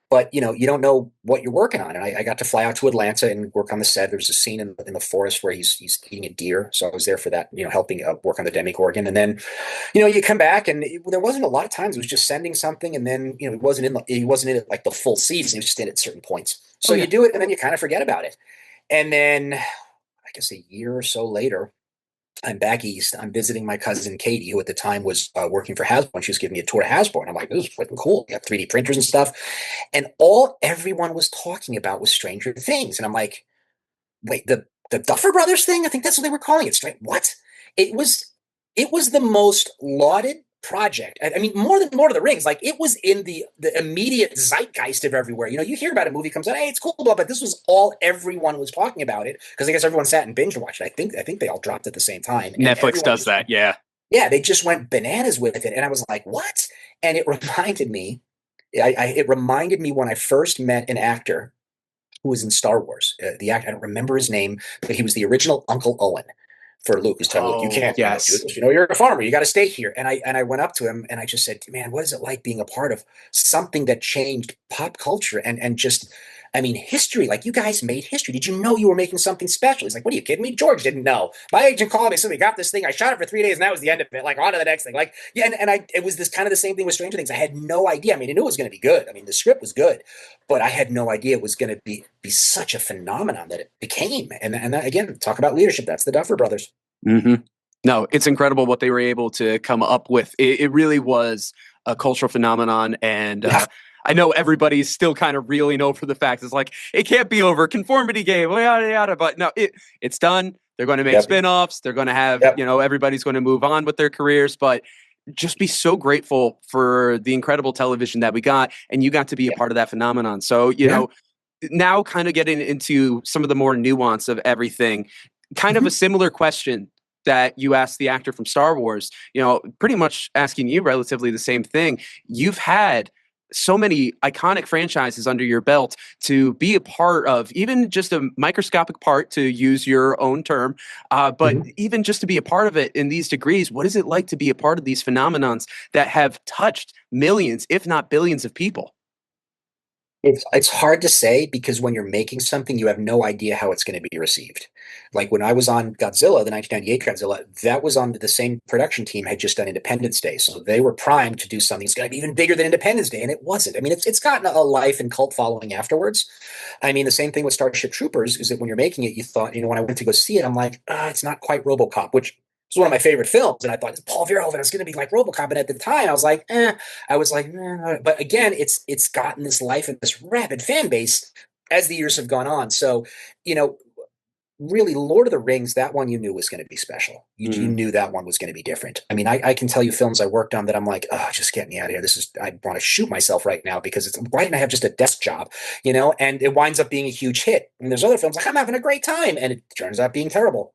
But, you don't know what you're working on. And I got to fly out to Atlanta and work on the set. There's a scene in the forest where he's eating a deer. So I was there for that, helping work on the Demigorgon. And then, you come back, and there wasn't a lot of times. It was just sending something. And then, he wasn't in it like the full season. He was just in it at certain points. So you do it, and then you kind of forget about it. And then I guess a year or so later, I'm back east. I'm visiting my cousin Katie, who at the time was working for Hasbro, and she was giving me a tour of Hasbro. And I'm like, this is flipping cool. You have 3D printers and stuff. And all everyone was talking about was Stranger Things. And I'm like, wait, the Duffer Brothers thing? I think that's what they were calling it. What? It was the most lauded project. I mean, more than Lord of the Rings. Like, it was in the immediate zeitgeist of everywhere. You hear about a movie comes out, hey, it's cool, but this was all everyone was talking about it, because I guess everyone sat and binge watched it. I think they all dropped at the same time. Netflix does that, yeah. Yeah, they just went bananas with it, and I was like, what? And it reminded me, it reminded me when I first met an actor who was in Star Wars. The actor, I don't remember his name, but he was the original Uncle Owen for Luke, who's telling Luke, you can't do this. You're a farmer. You got to stay here. And I went up to him and I just said, man, what is it like being a part of something that changed pop culture and just, I mean, history? Like, you guys made history. Did you know you were making something special? He's like, what are you kidding me? George didn't know. My agent called me, said, we got this thing. I shot it for 3 days and that was the end of it. Like, on to the next thing. Like, yeah. It was this kind of the same thing with Stranger Things. I had no idea. I mean, I knew it was going to be good. I mean, the script was good, but I had no idea it was going to be such a phenomenon that it became. And that, again, talk about leadership. That's the Duffer Brothers. Mm-hmm. No, it's incredible what they were able to come up with. It really was a cultural phenomenon. And I know everybody's still kind of reeling over the fact it's like, it can't be over, conformity game, yada, yada. But no, it's done. They're going to make spin-offs. They're going to have, everybody's going to move on with their careers. But just be so grateful for the incredible television that we got. And you got to be a part of that phenomenon. So, you know, now kind of getting into some of the more nuance of everything, kind of a similar question that you asked the actor from Star Wars, pretty much asking you relatively the same thing. You've had so many iconic franchises under your belt to be a part of, even just a microscopic part, to use your own term, but even just to be a part of it in these degrees. What is it like to be a part of these phenomenons that have touched millions, if not billions of people? It's hard to say, because when you're making something, you have no idea how it's going to be received. Like when I was on Godzilla, the 1998 Godzilla, that was on the same production team had just done Independence Day. So they were primed to do something that's going to be even bigger than Independence Day. And it wasn't. I mean, it's gotten a life and cult following afterwards. I mean, the same thing with Starship Troopers is that when you're making it, you thought, when I went to go see it, I'm like, it's not quite RoboCop, which was one of my favorite films. And I thought, it's Paul Verhoeven, it's going to be like RoboCop. And at the time I was like, but again, it's gotten this life and this rabid fan base as the years have gone on. So, really, Lord of the Rings, that one you knew was going to be special. You knew that one was going to be different. I mean, I can tell you films I worked on that I'm like, just get me out of here. I want to shoot myself right now, because why didn't I have just a desk job, and it winds up being a huge hit. And there's other films like, I'm having a great time, and it turns out being terrible.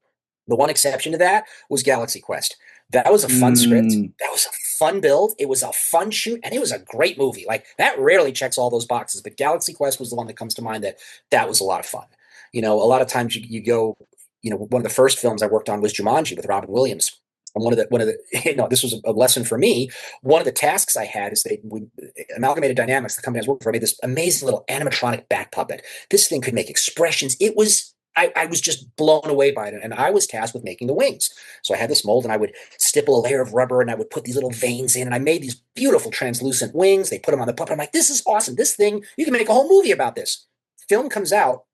The one exception to that was Galaxy Quest. That was a fun script. That was a fun build. It was a fun shoot, and it was a great movie. Like, that rarely checks all those boxes, but Galaxy Quest was the one that comes to mind. That was a lot of fun. A lot of times you go, one of the first films I worked on was Jumanji with Robin Williams. And one of the this was a lesson for me. One of the tasks I had is Amalgamated Dynamics, the company I was working for, made this amazing little animatronic bat puppet. This thing could make expressions. I was just blown away by it. And I was tasked with making the wings. So I had this mold, and I would stipple a layer of rubber, and I would put these little veins in, and I made these beautiful translucent wings. They put them on the puppet. I'm like, this is awesome. This thing, you can make a whole movie about this. Film comes out.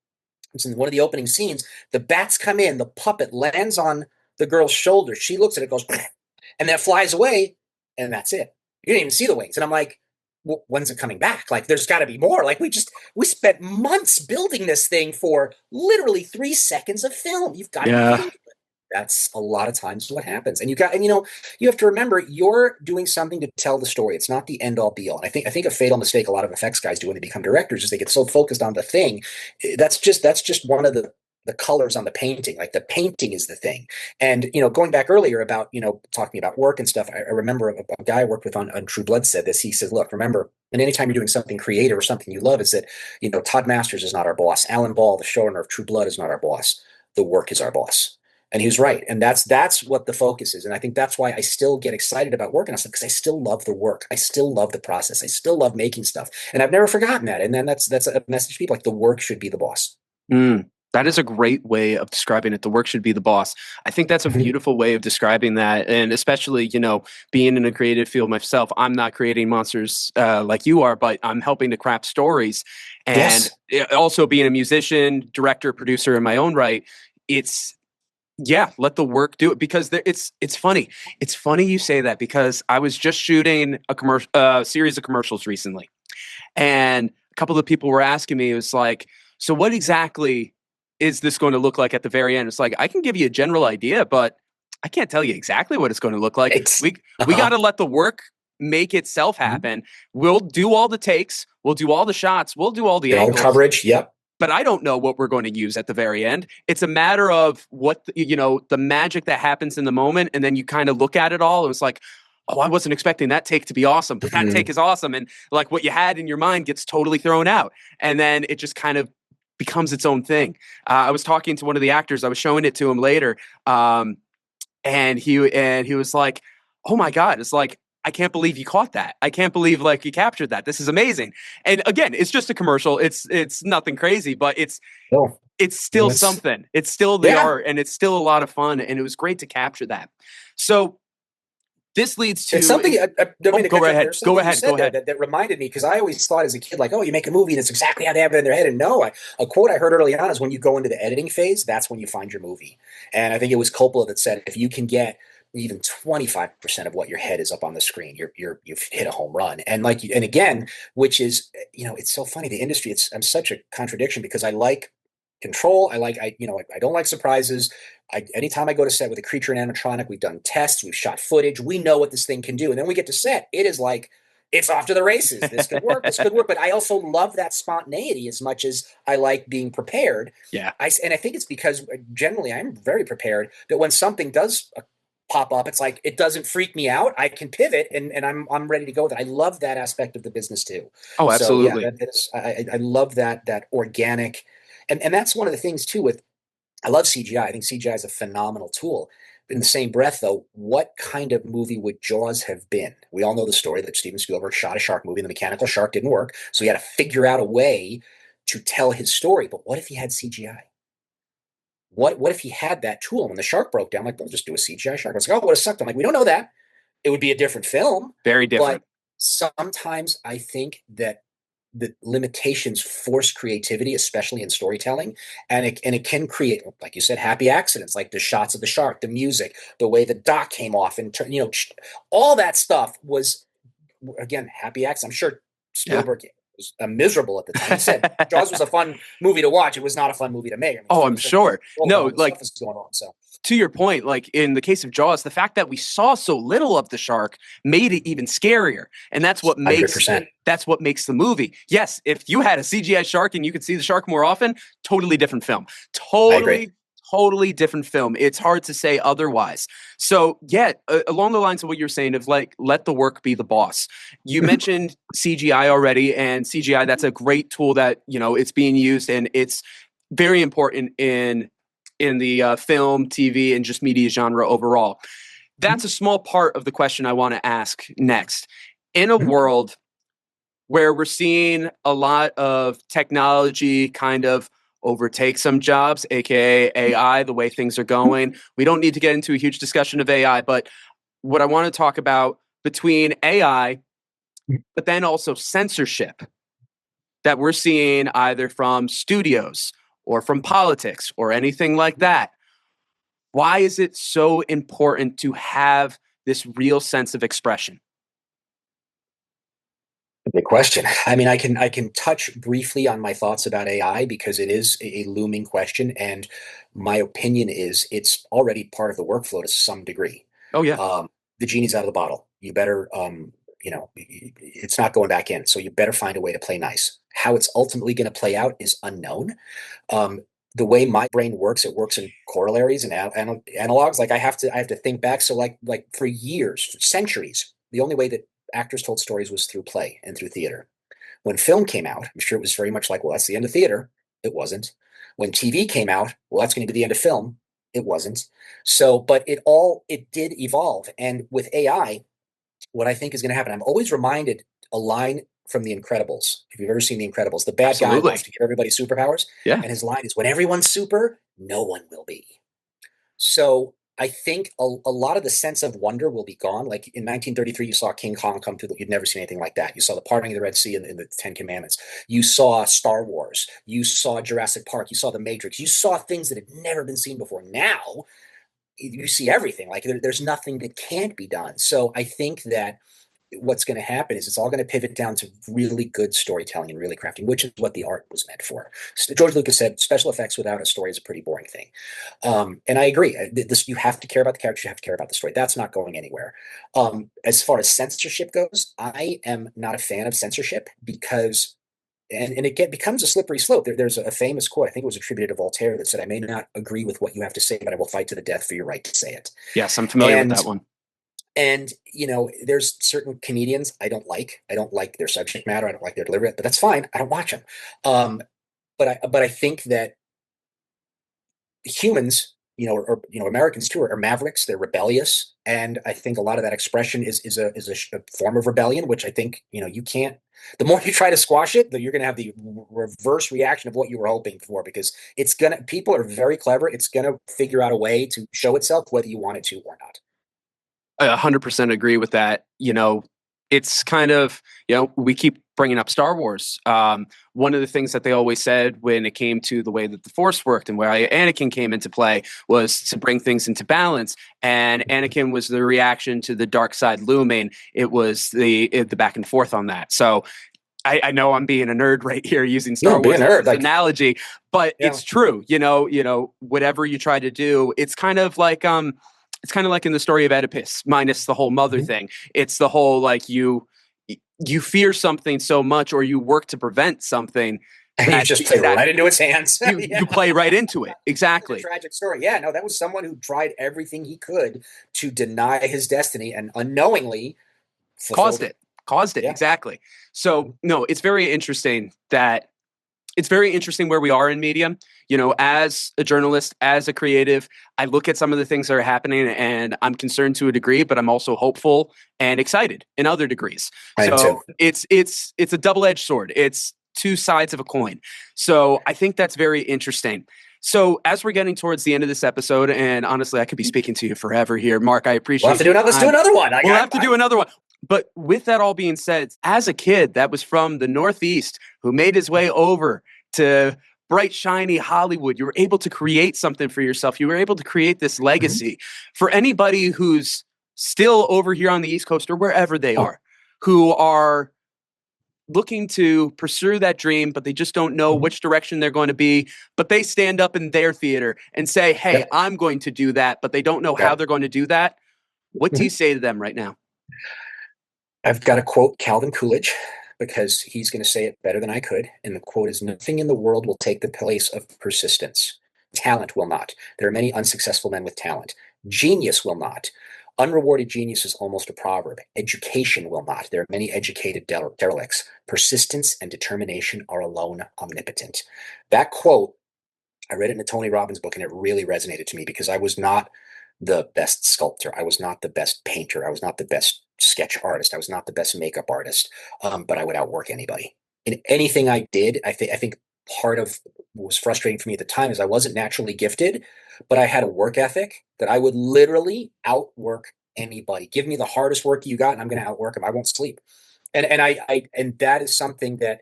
It's in one of the opening scenes. The bats come in. The puppet lands on the girl's shoulder. She looks at it, goes, and then it flies away, and that's it. You didn't even see the wings. And I'm like, well, when's it coming back? Like, there's got to be more. Like, we spent months building this thing for literally 3 seconds of film. You've got to that's a lot of times what happens. And you have to remember, you're doing something to tell the story. It's not the end all be all. And I think a fatal mistake a lot of effects guys do when they become directors is they get so focused on the thing. That's just one of the colors on the painting. Like, the painting is the thing. And, going back earlier about, talking about work and stuff, I remember a guy I worked with on True Blood said this. He says, look, remember, and anytime you're doing something creative or something you love, is that, Todd Masters is not our boss. Alan Ball, the showrunner of True Blood, is not our boss. The work is our boss. And he was right. And that's what the focus is. And I think that's why I still get excited about working on stuff, because I still love the work. I still love the process. I still love making stuff. And I've never forgotten that. And then that's a message to people, like, the work should be the boss. That is a great way of describing it. The work should be the boss. I think that's a beautiful way of describing that. And especially, being in a creative field myself, I'm not creating monsters like you are, but I'm helping to craft stories. And also being a musician, director, producer in my own right, let the work do it, because it's funny. It's funny you say that, because I was just shooting a series of commercials recently, and a couple of people were asking me, it was like, so what exactly is this going to look like at the very end? It's like, I can give you a general idea, but I can't tell you exactly what it's going to look like. We got to let the work make itself happen. We'll do all the takes. We'll do all the shots. We'll do all the angles. Coverage. Yep. But I don't know what we're going to use at the very end. It's a matter of what, the magic that happens in the moment. And then you kind of look at it all. And it's like, oh, I wasn't expecting that take to be awesome, but that take is awesome. And like, what you had in your mind gets totally thrown out. And then it just kind of becomes its own thing. I was talking to one of the actors. I was showing it to him later. and he was like, "Oh my God!" It's like, I can't believe you caught that. I can't believe like you captured that. This is amazing. And again, it's just a commercial. It's nothing crazy, but No, it's still it's something. It's still the yeah. art, and it's still a lot of fun. And it was great to capture that. So this leads to It's something. I don't mean to go cut you right off. ahead. There's Go something you ahead. said Go there ahead. that reminded me, because I always thought as a kid, like, oh, you make a movie and it's exactly how they have it in their head. And no, a quote I heard early on is when you go into the editing phase, that's when you find your movie. And I think it was Coppola that said, if you can get even 25% of what your head is up on the screen, you've hit a home run. And and again, which is, it's so funny. The industry, I'm such a contradiction, because I like control. I don't like surprises. Anytime I go to set with a creature and animatronic, we've done tests, we've shot footage, we know what this thing can do. And then we get to set, it is like, it's off to the races. This could work. This could work. But I also love that spontaneity as much as I like being prepared. Yeah. And I think it's because generally I'm very prepared that when something does pop up, it's like, it doesn't freak me out. I can pivot and I'm ready to go with it. I love that aspect of the business too. Oh, So yeah, absolutely. I love that organic, and that's one of the things too with, I love CGI. I think CGI is a phenomenal tool. In the same breath, though, what kind of movie would Jaws have been? We all know the story that Steven Spielberg shot a shark movie and the mechanical shark didn't work. So he had to figure out a way to tell his story. But what if he had CGI? What if he had that tool? When the shark broke down, like, we'll just do a CGI shark. I was like, oh, it would have sucked. I'm like, we don't know that. It would be a different film. Very But different. sometimes I think that the limitations force creativity, especially in storytelling, and it can create, like you said, happy accidents, like the shots of the shark, the music, the way the dock came off, and all that stuff was, again, happy accidents. I'm sure Yeah. Spielberg was miserable at the time. He said Jaws was a fun movie to watch. It was not a fun movie to make. I mean, Oh, I'm sure. No, like, stuff is going on. So to your point, like in the case of Jaws, the fact that we saw so little of the shark made it even scarier. And that's what makes 100%. that's what makes the movie. Yes, if you had a CGI shark and you could see the shark more often, totally different film. I agree. Totally different film. It's hard to say otherwise. So yeah, along the lines of what you're saying of like, let the work be the boss. You mentioned CGI already, and CGI, that's a great tool that, it's being used, and it's very important in the film, TV, and just media genre overall. That's a small part of the question I want to ask next. In a world where we're seeing a lot of technology kind of overtake some jobs, aka AI, the way things are going, we don't need to get into a huge discussion of AI, but what I want to talk about between AI, but then also censorship that we're seeing either from studios or from politics or anything like that. Why is it so important to have this real sense of expression? Good question. I mean, I can touch briefly on my thoughts about AI, because it is a looming question, and my opinion is it's already part of the workflow to some degree. Oh yeah. The genie's out of the bottle. You better, it's not going back in. So you better find a way to play nice. How it's ultimately going to play out is unknown. The way my brain works, it works in corollaries and analogs. Like I have to think back. So like for years, for centuries, the only way that actors told stories was through play and through theater. When film came out, I'm sure it was very much like, well, that's the end of theater. It wasn't. When TV came out, well, that's going to be the end of film. It wasn't. So, but it did evolve. And with AI, what I think is going to happen, I'm always reminded a line from The Incredibles. If you've ever seen The Incredibles, the bad guy Absolutely. wants to give everybody superpowers. Yeah. And his line is, when everyone's super, no one will be. So I think a lot of the sense of wonder will be gone. Like in 1933, you saw King Kong come through. You'd never seen anything like that. You saw the parting of the Red Sea in the Ten Commandments. You saw Star Wars. You saw Jurassic Park. You saw The Matrix. You saw things that had never been seen before. Now you see everything. Like there's nothing that can't be done. So I think that what's going to happen is it's all going to pivot down to really good storytelling and really crafting, which is what the art was meant for. George Lucas said special effects without a story is a pretty boring thing. And I agree. You have to care about the characters. You have to care about the story. That's not going anywhere. As far as censorship goes, I am not a fan of censorship because and it becomes a slippery slope. There's a famous quote, I think it was attributed to Voltaire, that said, I may not agree with what you have to say, but I will fight to the death for your right to say it. Yes, I'm familiar with that one. And, there's certain comedians I don't like. I don't like their subject matter. I don't like their delivery, but that's fine. I don't watch them. But I think that humans Americans too are mavericks. They're rebellious, and I think a lot of that expression is a form of rebellion, which I think you can't. The more you try to squash it, you're going to have the reverse reaction of what you were hoping for, because people are very clever. It's going to figure out a way to show itself whether you want it to or not. I 100% agree with that. It's kind of, we keep bringing up Star Wars. One of the things that they always said when it came to the way that the Force worked and where Anakin came into play was to bring things into balance. And Anakin was the reaction to the dark side looming. It was the back and forth on that. So I know I'm being a nerd right here using Star Wars as an analogy, but it's true. Whatever you try to do, it's kind of like in the story of Oedipus, minus the whole mother thing. It's the whole like you fear something so much, or you work to prevent something, and you just play right into its hands. You play right into it. Exactly. Tragic story. Yeah, no, that was someone who tried everything he could to deny his destiny and unknowingly caused it. Yeah. Exactly. So no, it's very interesting where we are in media. As a journalist, as a creative, I look at some of the things that are happening and I'm concerned to a degree, but I'm also hopeful and excited in other degrees. So it's a double-edged sword. It's two sides of a coin. So I think that's very interesting. So as we're getting towards the end of this episode, and honestly, I could be speaking to you forever here, Mark, I appreciate it. Let's do another one. We'll have to do another one. But with that all being said, as a kid that was from the Northeast who made his way over to bright, shiny Hollywood, you were able to create something for yourself. You were able to create this legacy. For anybody who's still over here on the East Coast or wherever they are, who are looking to pursue that dream, but they just don't know which direction they're going to be, but they stand up in their theater and say, hey, I'm going to do that, but they don't know how they're going to do that. What do you say to them right now? I've got to quote Calvin Coolidge, because he's going to say it better than I could. And the quote is, nothing in the world will take the place of persistence. Talent will not. There are many unsuccessful men with talent. Genius will not. Unrewarded genius is almost a proverb. Education will not. There are many educated derelicts. Persistence and determination are alone omnipotent. That quote, I read it in a Tony Robbins book, and it really resonated to me, because I was not the best sculptor. I was not the best painter. I was not the best sketch artist. I was not the best makeup artist, but I would outwork anybody in anything I did. I think part of what was frustrating for me at the time is I wasn't naturally gifted, but I had a work ethic that I would literally outwork anybody. Give me the hardest work you got, and I'm going to outwork them. I won't sleep. And that is something that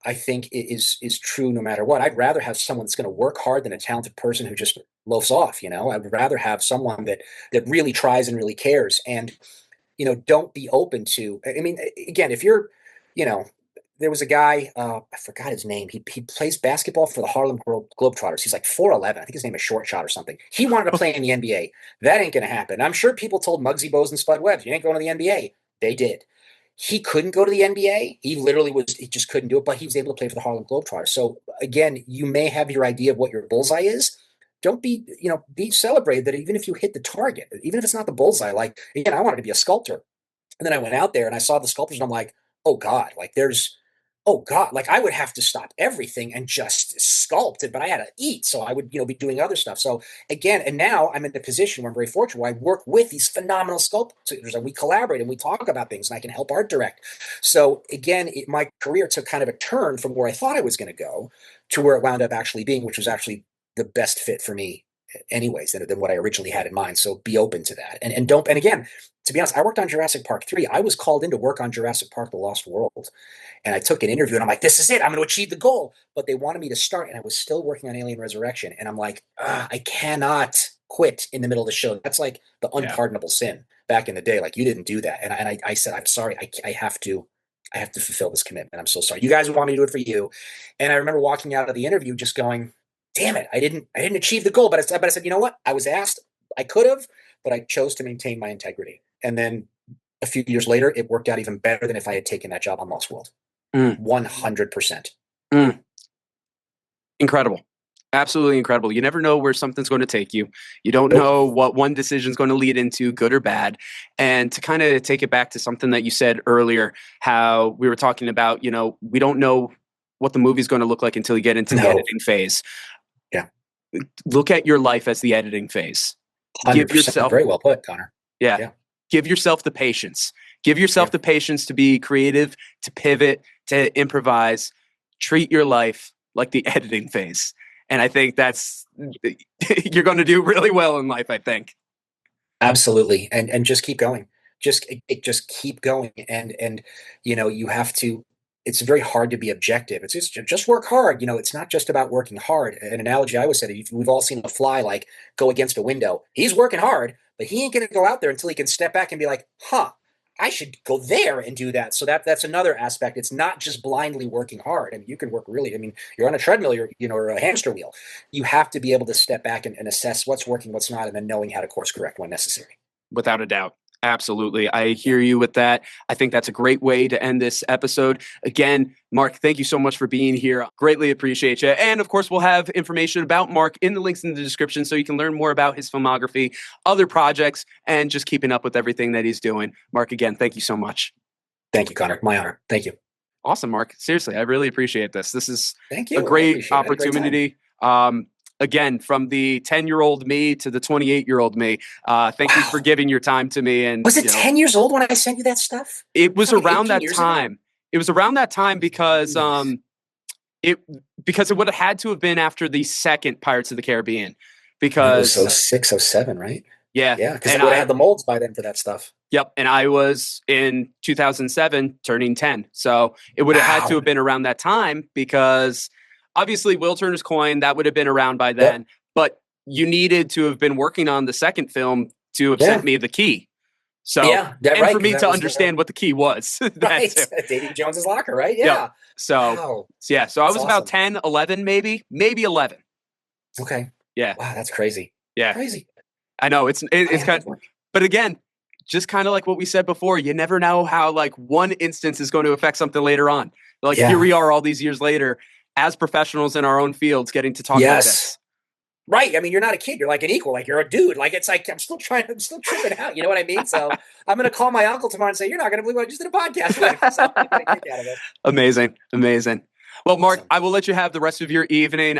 I think is true no matter what. I'd rather have someone that's going to work hard than a talented person who just loafs off. I would rather have someone that really tries and really cares. And don't be open to, again, if you're, there was a guy, I forgot his name. He plays basketball for the Harlem Globetrotters. He's like 4'11". I think his name is Short Shot or something. He wanted to play in the NBA. That ain't going to happen. I'm sure people told Muggsy Bogues and Spud Webb, you ain't going to the NBA. They did. He couldn't go to the NBA. He just couldn't do it, but he was able to play for the Harlem Globetrotters. So again, you may have your idea of what your bullseye is. Don't be celebrated that even if you hit the target, even if it's not the bullseye. Like, again, I wanted to be a sculptor. And then I went out there and I saw the sculptors and I'm like, oh God, like I would have to stop everything and just sculpt it, but I had to eat. So I would, be doing other stuff. So again, and now I'm in the position where I'm very fortunate where I work with these phenomenal sculptors and we collaborate and we talk about things and I can help art direct. So again, my career took kind of a turn from where I thought I was going to go to where it wound up actually being, which was actually the best fit for me anyways than what I originally had in mind. So be open to that. And again, to be honest, I worked on Jurassic Park 3. I was called in to work on Jurassic Park: The Lost World. And I took an interview and I'm like, this is it. I'm going to achieve the goal. But they wanted me to start and I was still working on Alien Resurrection. And I'm like, I cannot quit in the middle of the show. That's like the unpardonable sin back in the day. Like, you didn't do that. And I said, I'm sorry. I have to fulfill this commitment. I'm so sorry. You guys want me to do it for you. And I remember walking out of the interview just going, damn it, I didn't achieve the goal. But I said, you know what? I was asked, I could have, but I chose to maintain my integrity. And then a few years later, it worked out even better than if I had taken that job on Lost World. 100%. Incredible. Absolutely incredible. You never know where something's going to take you. You don't know what one decision is going to lead into, good or bad. And to kind of take it back to something that you said earlier, how we were talking about, we don't know what the movie's going to look like until you get into the editing phase. Yeah. look at your life as the editing phase. Give 100%. yourself, Very well put, Connor. yeah. Give yourself the patience. Give yourself the patience to be creative, to pivot, to improvise. Treat your life like the editing phase. And I think that's, you're going to do really well in life, I think. Absolutely. And just keep going. Just keep going. And you have to, it's very hard to be objective. It's just work hard. It's not just about working hard. An analogy I always said, we've all seen a fly like go against a window. He's working hard, but he ain't going to go out there until he can step back and be like, I should go there and do that. So that's another aspect. It's not just blindly working hard. I mean, you can work you're on a treadmill, or a hamster wheel. You have to be able to step back and assess what's working, what's not, and then knowing how to course correct when necessary. Without a doubt. Absolutely. I hear you with that. I think that's a great way to end this episode. Again, Mark, thank you so much for being here. Greatly appreciate you. And of course, we'll have information about Mark in the links in the description so you can learn more about his filmography, other projects, and just keeping up with everything that he's doing. Mark, again, thank you so much. Thank you, Connor. My honor. Thank you. Awesome, Mark. Seriously, I really appreciate this. This is Thank you. a great opportunity. Again, from the 10-year-old me to the 28-year-old me, thank you for giving your time to me. And was it 10 years old when I sent you that stuff? It was around that time. Ago? It was around that time because it would have had to have been after the second Pirates of the Caribbean. Because it was 06, 07, right? Yeah. Yeah, because I would have had the molds by then for that stuff. Yep. And I was in 2007 turning 10. So it would have had to have been around that time because obviously Will Turner's Coin, that would have been around by then. Yep. But you needed to have been working on the second film to have sent me the key. So, for me to understand what the key was. Right. Davy Jones's locker, right? Yeah. Yep. So, so I was about 10, 11, maybe 11. Okay. Yeah. Wow, that's crazy. Yeah. Crazy. I know it's kind of, but again, just kind of like what we said before, you never know how like one instance is going to affect something later on. Like here we are all these years later as professionals in our own fields getting to talk about this. Right. I mean, you're not a kid. You're like an equal. Like you're a dude. Like it's like I'm still tripping out. You know what I mean? So I'm going to call my uncle tomorrow and say, you're not going to believe what I just did a podcast with. So I'm gonna kick out of it. Amazing. Well, Mark, I will let you have the rest of your evening.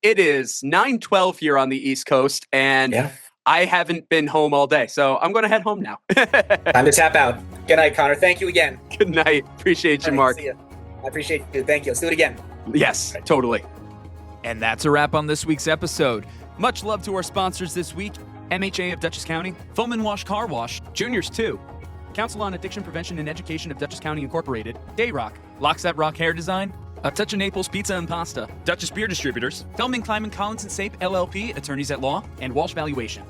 It is 9:12 here on the East Coast, and I haven't been home all day, so I'm going to head home now. Time to tap out. Good night, Connor. Thank you again. Good night. Appreciate you, Mark. See you. I appreciate you. Thank you. Let's do it again. Yes, totally. And that's a wrap on this week's episode. Much love to our sponsors this week: MHA of Dutchess County, Foam and Wash Car Wash, Juniors 2, Council on Addiction Prevention and Education of Dutchess County Incorporated, Dayrock, Locks That Rock Hair Design, A Touch of Naples Pizza and Pasta, Dutchess Beer Distributors, Feldman, Kleiman, Collins & Sape, LLP, Attorneys at Law, and Walsh Valuation.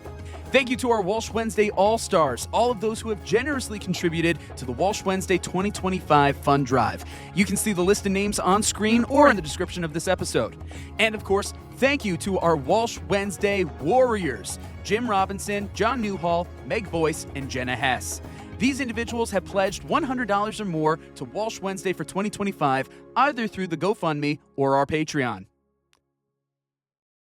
Thank you to our Walsh Wednesday All-Stars, all of those who have generously contributed to the Walsh Wednesday 2025 Fund Drive. You can see the list of names on screen or in the description of this episode. And of course, thank you to our Walsh Wednesday Warriors, Jim Robinson, John Newhall, Meg Boyce, and Jenna Hess. These individuals have pledged $100 or more to Walsh Wednesday for 2025, either through the GoFundMe or our Patreon.